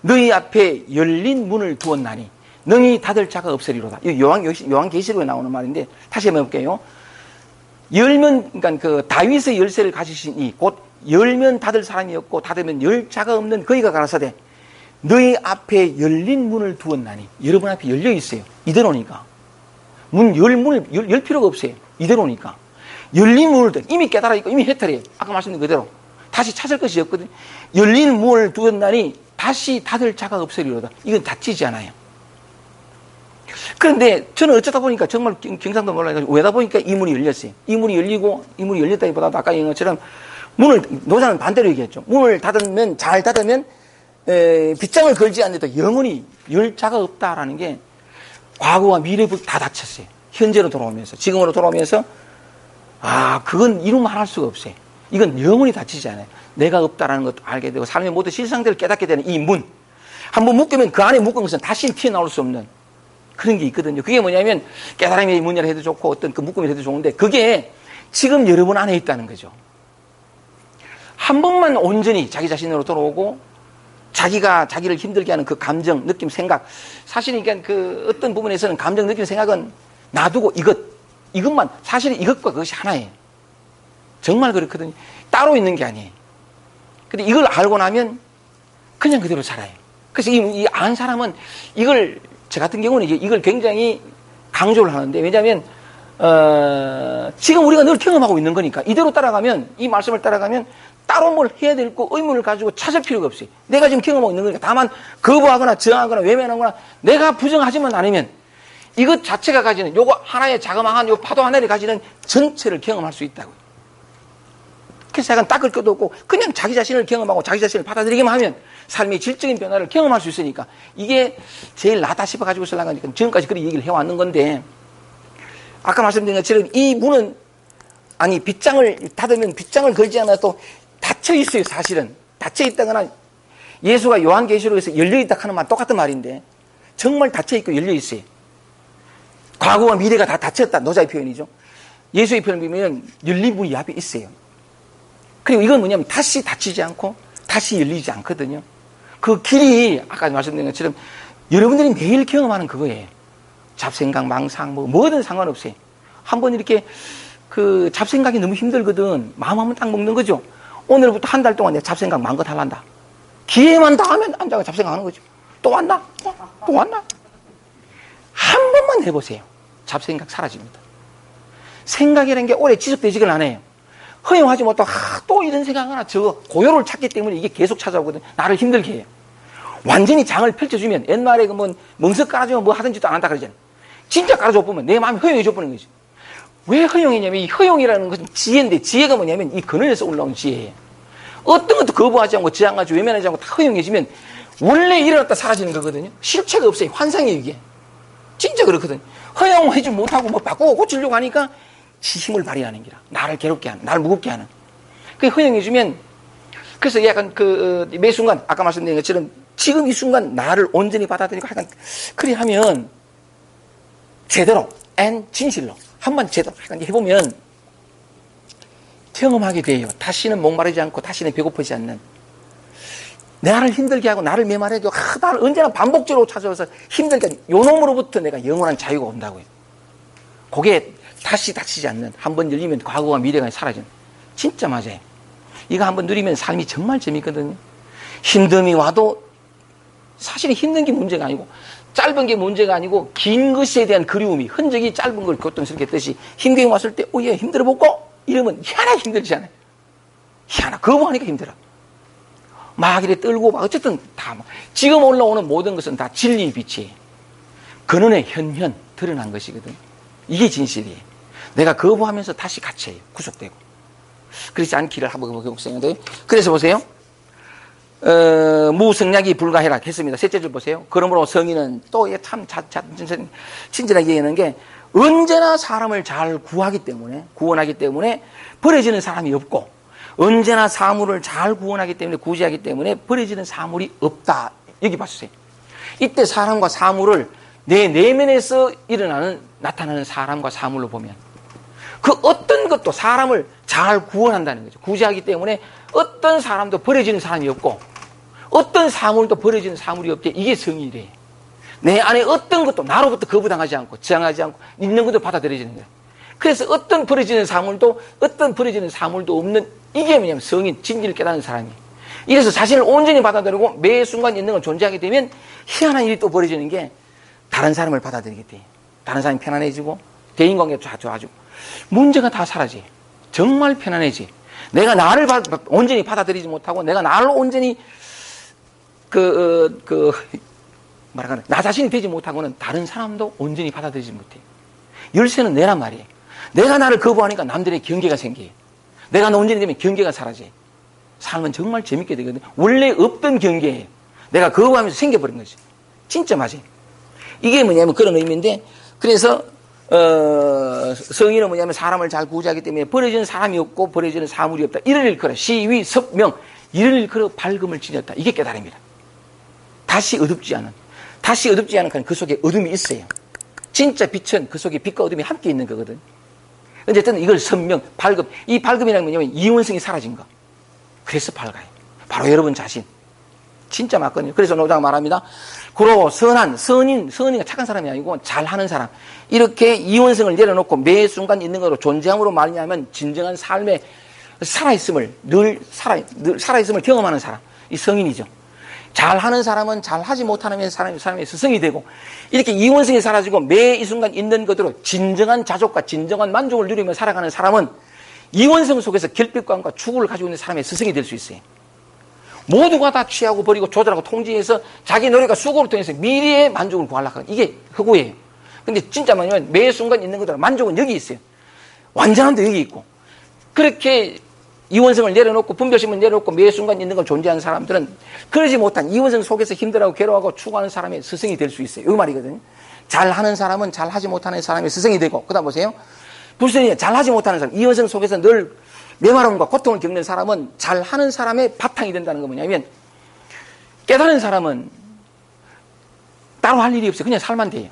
너희 앞에 열린 문을 두었나니 능히 닫을 자가 없으리로다. 이 요한계시록에 나오는 말인데 다시 한번 볼게요. 열면, 그러니까 그 다윗의 열쇠를 가지신 이 곧 열면 닫을 사람이 없고 닫으면 열 자가 없는 그이가 가라사대 너희 앞에 열린 문을 두었나니. 여러분 앞에 열려 있어요. 이대로니까. 문을 열 필요가 없어요. 이대로니까. 열린 문을 이미 깨달아 있고 이미 해탈이에요. 아까 말씀드린 그대로. 다시 찾을 것이 없거든요. 열린 문을 두었나니 다시 닫을 자가 없으리로다. 이건 닫히지 않아요. 그런데 저는 어쩌다 보니까 정말 경상도 몰라가지고 왜다 보니까 이 문이 열렸어요. 이 문이 열렸다기보다도 아까 얘기한 것처럼 노자는 반대로 얘기했죠. 문을 닫으면, 잘 닫으면 빗장을 걸지 않는데도 영원히 열 자가 없다라는 게 과거와 미래부터 다 닫혔어요. 현재로 돌아오면서, 지금으로 돌아오면서 그건 이루 말할 수가 없어요. 이건 영원히 닫히지 않아요. 내가 없다라는 것도 알게 되고 삶의 모든 실상들을 깨닫게 되는 이 문. 한번 묶으면 그 안에 묶은 것은 다시 튀어나올 수 없는 그런 게 있거든요. 그게 뭐냐면 깨달음의 문이라 해도 좋고 어떤 그 묶음이 해도 좋은데 그게 지금 여러분 안에 있다는 거죠. 한 번만 온전히 자기 자신으로 돌아오고 자기가 자기를 힘들게 하는 그 감정, 느낌, 생각. 사실 그러니까 그 어떤 부분에서는 감정, 느낌, 생각은 놔두고 이것만, 사실 이것과 그것이 하나예요. 정말 그렇거든요. 따로 있는 게 아니에요. 근데 이걸 알고 나면 그냥 그대로 살아요. 그래서 이 안 사람은 저 같은 경우는 이걸 굉장히 강조를 하는데, 왜냐하면, 지금 우리가 늘 경험하고 있는 거니까, 이대로 따라가면, 이 말씀을 따라가면, 따로 뭘 해야 될 거, 의문을 가지고 찾을 필요가 없어요. 내가 지금 경험하고 있는 거니까, 다만, 거부하거나, 저항하거나, 외면하거나, 내가 부정하지만 않으면, 이것 자체가 가지는, 요거 하나의 자그마한 요 파도 하나를 가지는 전체를 경험할 수 있다고요. 그래서 약간 닦을 것도 없고, 그냥 자기 자신을 경험하고, 자기 자신을 받아들이기만 하면, 삶의 질적인 변화를 경험할 수 있으니까, 이게 제일 낫다 싶어가지고 쓰려고 하니까, 지금까지 그런 얘기를 해왔는 건데, 아까 말씀드린 것처럼 이 문은, 아니, 빗장을 닫으면 빗장을 걸지 않아도 닫혀 있어요, 사실은. 닫혀 있다거나 예수가 요한계시록에서 열려있다 하는 말 똑같은 말인데 정말 닫혀 있고 열려 있어요. 과거와 미래가 다 닫혔다, 노자의 표현이죠. 예수의 표현을 보면 열린 문이 앞에 있어요. 그리고 이건 뭐냐면 다시 닫히지 않고 다시 열리지 않거든요. 그 길이 아까 말씀드린 것처럼 여러분들이 매일 경험하는 그거예요. 잡생각, 망상, 뭐든 상관없어요. 한번 이렇게 그 잡생각이 너무 힘들거든. 마음 한번 딱 먹는 거죠. 오늘부터 한 달 동안 내 잡생각 마음껏 할란다. 기회만 닿으면 앉아가 잡생각 하는 거죠. 또 왔나? 또 왔나? 한 번만 해보세요. 잡생각 사라집니다. 생각이라는 게 오래 지속되지를 않아요. 허용하지 못하고 또 이런 생각 하나 저거 고요를 찾기 때문에 이게 계속 찾아오거든. 나를 힘들게 해요. 완전히 장을 펼쳐주면 옛날에 그 뭐 멍석 깔아주면 뭐 하든지도 안 한다 그러잖아요. 진짜 깔아줘 보면 내 마음이 허용해 줘 보는 거죠. 왜 허용이냐면 이 허용이라는 것은 지혜인데 지혜가 뭐냐면 이 근원에서 올라온 지혜예요. 어떤 것도 거부하지 않고 지향하지 외면하지 않고 다 허용해지면 원래 일어났다 사라지는 거거든요. 실체가 없어요. 환상이에요 이게. 진짜 그렇거든요. 허용해주지 못하고 뭐 바꾸고 고치려고 하니까 지 힘을 발휘하는 기라. 나를 괴롭게 하는, 나를 무겁게 하는. 그 허용해주면 그래서 약간 매 순간 아까 말씀드린 것처럼 지금 이 순간 나를 온전히 받아들이고 약간 그리 하면 제대로 진실로 한번 제대로 약간 해보면 경험하게 돼요. 다시는 목마르지 않고 다시는 배고프지 않는, 나를 힘들게 하고 나를 메말해도 나를 언제나 반복적으로 찾아와서 힘들게 하는 요 놈으로부터 내가 영원한 자유가 온다고요. 그게 다시 닫히지 않는, 한번 열리면 과거와 미래가 사라지는. 진짜 맞아요. 이거 한번 누리면 삶이 정말 재밌거든요. 힘듦이 와도 사실은 힘든 게 문제가 아니고 짧은 게 문제가 아니고 긴 것에 대한 그리움이, 흔적이 짧은 걸 고통스럽게 했듯이 힘듦이 왔을 때 얘 힘들어 보고 이러면 희한하게 힘들지 않아요. 희한하게 거부하니까 힘들어. 막 이래 떨고 막 어쨌든 다 지금 올라오는 모든 것은 다 진리의 빛이에요. 근원의 현현 드러난 것이거든. 이게 진실이에요. 내가 거부하면서 다시 갇혀요. 구속되고. 그렇지 않기를 한번 생각해요. 그래서 보세요. 무성약이 불가해라 했습니다. 셋째 줄 보세요. 그러므로 성인은 또 참 친절하게 얘기하는 게 언제나 사람을 잘 구원하기 때문에 버려지는 사람이 없고, 언제나 사물을 잘 구원하기 때문에 구제하기 때문에 버려지는 사물이 없다. 여기 봐주세요. 이때 사람과 사물을 내 내면에서 나타나는 사람과 사물로 보면 그 어떤 것도 사람을 잘 구원한다는 거죠. 구제하기 때문에 어떤 사람도 버려지는 사람이 없고 어떤 사물도 버려지는 사물이 없대. 이게 성이래. 내 안에 어떤 것도 나로부터 거부당하지 않고 저항하지 않고 있는 것도 받아들여지는 거예요. 그래서 어떤 버려지는 사물도 없는, 이게 뭐냐면 성인, 진리를 깨닫는 사람이에요. 이래서 자신을 온전히 받아들이고 매 순간 있는 걸 존재하게 되면 희한한 일이 또 벌어지는 게 다른 사람을 받아들이게 돼요. 다른 사람이 편안해지고 대인관계도 좋아지고 문제가 다 사라져요. 정말 편안해지. 내가 나를 온전히 받아들이지 못하고 내가 나를 온전히 나 자신이 되지 못하고는 다른 사람도 온전히 받아들이지 못해요. 열쇠는 내란 말이에요. 내가 나를 거부하니까 남들의 경계가 생겨요. 내가 온전히 되면 경계가 사라져요. 삶은 정말 재밌게 되거든요. 원래 없던 경계예요. 내가 거부하면서 생겨버린 거죠. 진짜 맞아요. 이게 뭐냐면 그런 의미인데, 그래서 성인은 뭐냐면 사람을 잘 구제하기 때문에 버려지는 사람이 없고 버려지는 사물이 없다. 이를 일컬어 시위 섭명, 이를 일컬어 밝음을 지녔다. 이게 깨달음이다. 다시 어둡지 않은 그 속에 어둠이 있어요. 진짜 빛은 그 속에 빛과 어둠이 함께 있는 거거든. 어쨌든 이걸 선명, 밝음. 이 밝음이라는 건 뭐냐면 이원성이 사라진 거. 그래서 밝아요. 바로 여러분 자신. 진짜 맞거든요. 그래서 노자가 말합니다. 고로 선인가 착한 사람이 아니고 잘하는 사람. 이렇게 이원성을 내려놓고 매 순간 있는 거로 존재함으로 말미암으면 진정한 삶의 살아있음을 늘 살아있음을 경험하는 사람. 이 성인이죠. 잘하는 사람은 잘하지 못하는 사람의 스승이 되고, 이렇게 이원성이 사라지고 매 이 순간 있는 것으로 진정한 자족과 진정한 만족을 누리며 살아가는 사람은 이원성 속에서 결핍감과 추구를 가지고 있는 사람의 스승이 될 수 있어요. 모두가 다 취하고 버리고 조절하고 통제해서 자기 노력과 수고를 통해서 미래의 만족을 구하려고 하는, 이게 허구예요. 근데 진짜 뭐냐면 매 순간 있는 것으로 만족은 여기 있어요. 완전함도 여기 있고. 그렇게 이원성을 내려놓고 분별심을 내려놓고 매 순간 있는 걸 존재하는 사람들은 그러지 못한 이원성 속에서 힘들어하고 괴로워하고 추구하는 사람의 스승이 될 수 있어요. 이 말이거든요. 잘하는 사람은 잘하지 못하는 사람의 스승이 되고, 그 다음 보세요. 불순이 잘하지 못하는 사람, 이 여정 속에서 늘 메마름과 고통을 겪는 사람은 잘하는 사람의 바탕이 된다는 건 뭐냐면, 깨달은 사람은 따로 할 일이 없어요. 그냥 살만 돼요.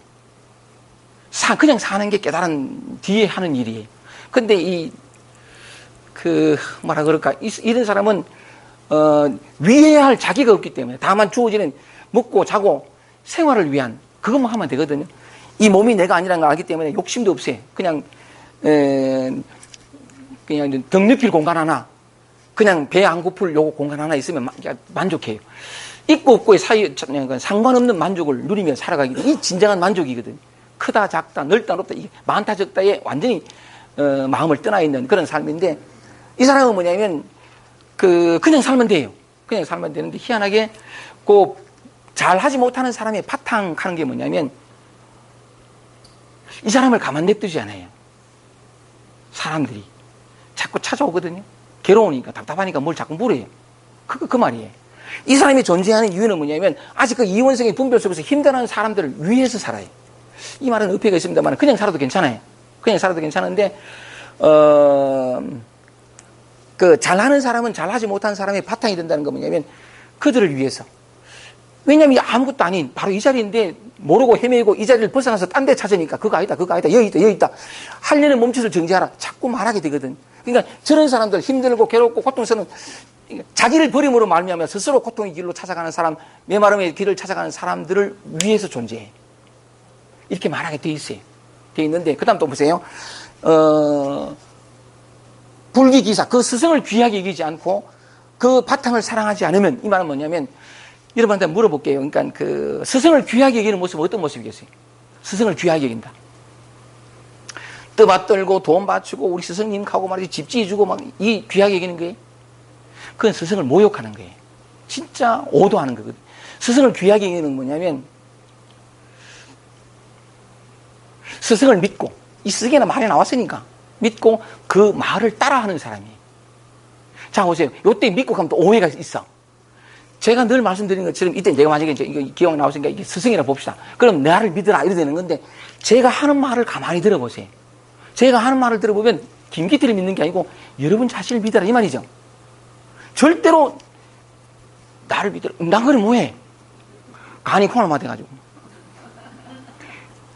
그냥 사는 게 깨달은 뒤에 하는 일이에요. 근데 뭐라 그럴까, 이런 사람은, 위해야 할 자기가 없기 때문에, 다만 주어지는 먹고 자고 생활을 위한 그것만 하면 되거든요. 이 몸이 내가 아니라는 걸 알기 때문에 욕심도 없어요. 그냥 등 눕힐 공간 하나, 그냥 배 안 고플 요 공간 하나 있으면 만족해요. 있고 없고의 사이, 상관없는 만족을 누리며 살아가기 때문에 이 진정한 만족이거든요. 크다, 작다, 넓다, 높다, 이게 많다, 적다에 완전히, 마음을 떠나 있는 그런 삶인데, 이 사람은 뭐냐면, 그냥 살면 돼요. 그냥 살면 되는데, 희한하게, 잘 하지 못하는 사람의 바탕하는 게 뭐냐면, 이 사람을 가만 냅두지 않아요. 사람들이. 자꾸 찾아오거든요. 괴로우니까, 답답하니까 뭘 자꾸 물어요. 그 말이에요. 이 사람이 존재하는 이유는 뭐냐면, 아직 그 이원성의 분별 속에서 힘들어하는 사람들을 위해서 살아요. 이 말은 의미가 있습니다만, 그냥 살아도 괜찮아요. 그냥 살아도 괜찮은데, 잘하는 사람은 잘하지 못한 사람의 바탕이 된다는 건 뭐냐면, 그들을 위해서. 왜냐면 아무것도 아닌 바로 이 자리인데 모르고 헤매고 이 자리를 벗어나서 딴 데 찾으니까 그거 아니다, 여기 있다. 하려는 몸짓을 정지하라. 자꾸 말하게 되거든. 그러니까 저런 사람들 힘들고 괴롭고 고통스러운 자기를 버림으로 말미암아 스스로 고통의 길로 찾아가는 사람, 메마름의 길을 찾아가는 사람들을 위해서 존재해. 이렇게 말하게 돼 있어요. 돼 있는데, 그 다음 또 보세요. 불기기사, 그 스승을 귀하게 여기지 않고 그 바탕을 사랑하지 않으면, 이 말은 뭐냐면, 여러분한테 물어볼게요. 그러니까 스승을 귀하게 여기는 모습은 어떤 모습이겠어요? 스승을 귀하게 여긴다. 떠받들고 돈 바치고 우리 스승님하고 말이지 집 지어주고 막 이 귀하게 여기는 거예요. 그건 스승을 모욕하는 거예요. 진짜 오도하는 거거든요. 스승을 귀하게 여기는 뭐냐면, 스승을 믿고, 이 스승이나 말이 나왔으니까 믿고 그 말을 따라하는 사람이에요. 자, 보세요. 요때 믿고 가면 또 오해가 있어. 제가 늘 말씀드리는 것처럼 이때 내가 만약에 이거 기억 나왔으니까 이게 스승이라 봅시다. 그럼 나를 믿으라 이래 되는 건데, 제가 하는 말을 가만히 들어보세요. 제가 하는 말을 들어보면 김기태를 믿는 게 아니고 여러분 자신을 믿으라 이 말이죠. 절대로 나를 믿으라. 난 그럼 뭐해? 간이 콩을 맞아가지고.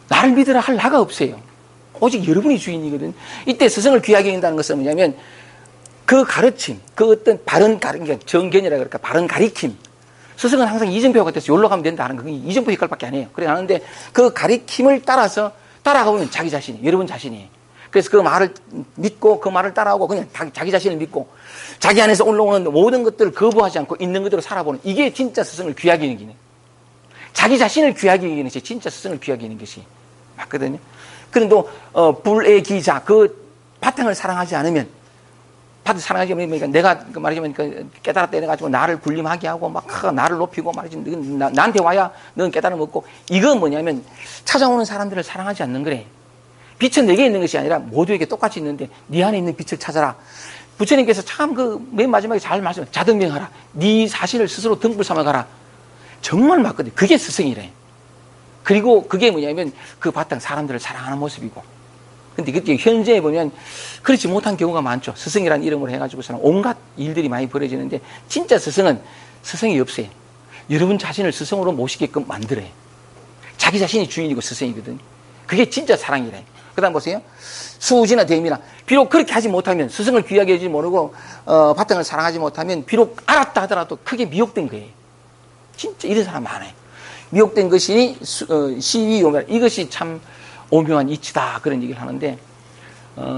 나를 믿으라 할 나가 없어요. 오직 여러분이 주인이거든. 이때 스승을 귀하게 여긴다는 것은 뭐냐면, 그 가르침, 그 어떤 바른 그러니까 정견이라 그럴까, 바른 가리킴. 스승은 항상 이정표 같아서 여기로 가면 된다 하는 거, 이정표 역할밖에 안 해요. 그래 하는데, 그 가리킴을 따라가보면 자기 자신이, 여러분 자신이에요. 그래서 그 말을 믿고, 그 말을 따라오고, 그냥 자기 자신을 믿고, 자기 안에서 올라오는 모든 것들을 거부하지 않고 있는 그대로 살아보는, 이게 진짜 스승을 귀하게 여기는. 자기 자신을 귀하게 여기는 것이 진짜 스승을 귀하게 여기는 것이 맞거든요. 그런데 불의 기자, 그 바탕을 사랑하지 않으면, 사랑하지 않으면, 내가 말하자면 깨달았다 해가지고 나를 군림하게 하고 막 나를 높이고 말이지, 나한테 와야 넌 깨달음 없고, 이건 뭐냐면 찾아오는 사람들을 사랑하지 않는 거래. 빛은 내게 있는 것이 아니라 모두에게 똑같이 있는데 네 안에 있는 빛을 찾아라. 부처님께서 참 맨 마지막에 잘 말씀, 자등명하라. 네 자신을 스스로 등불 삼아가라. 정말 맞거든. 그게 스승이래. 그리고 그게 뭐냐면 그 바탕 사람들을 사랑하는 모습이고. 근데 그때 현재에 보면 그렇지 못한 경우가 많죠. 스승이라는 이름으로 해가지고서는 온갖 일들이 많이 벌어지는데, 진짜 스승은 스승이 없어요. 여러분 자신을 스승으로 모시게끔 만들어요. 자기 자신이 주인이고 스승이거든. 그게 진짜 사랑이래. 그 다음 보세요. 수우지나 대미나. 비록 그렇게 하지 못하면, 스승을 귀하게 하지 모르고 바탕을 사랑하지 못하면 비록 알았다 하더라도 크게 미혹된 거예요. 진짜 이런 사람 많아요. 미혹된 것이 시위오멸, 이것이 참 오묘한 이치다, 그런 얘기를 하는데,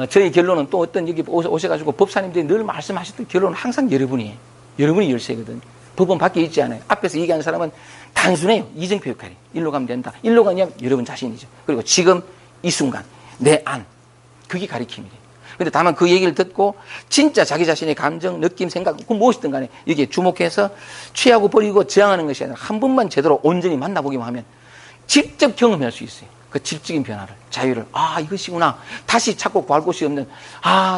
저희 결론은 또 어떤 여기 오셔가지고 법사님들이 늘 말씀하셨던 결론은 항상 여러분이 열쇠거든. 법은 밖에 있지 않아요. 앞에서 얘기하는 사람은 단순해요. 이정표 역할이. 일로 가면 된다. 일로 가냐면 여러분 자신이죠. 그리고 지금 이 순간 내 안, 그게 가리킴이래요. 근데 다만 그 얘기를 듣고 진짜 자기 자신의 감정, 느낌, 생각, 그 무엇이든 간에 여기에 주목해서 취하고 버리고 저항하는 것이 아니라 한 번만 제대로 온전히 만나보기만 하면 직접 경험할 수 있어요. 그 질적인 변화를, 자유를. 아, 이것이구나. 다시 찾고 구할 곳이 없는,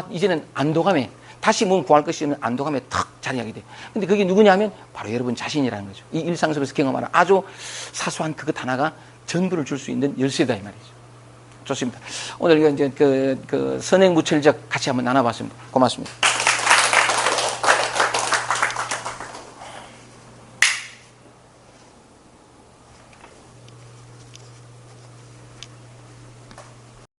이제는 안도감에 다시 몸 구할 것이 있는 안도감에 탁 자리하게 돼. 근데 그게 누구냐면 바로 여러분 자신이라는 거죠. 이 일상 속에서 경험하는 아주 사소한 그것 하나가 전부를 줄 수 있는 열쇠다 이 말이죠. 좋습니다. 오늘 이제 그 선행무철적 같이 한번 나눠봤습니다. 고맙습니다.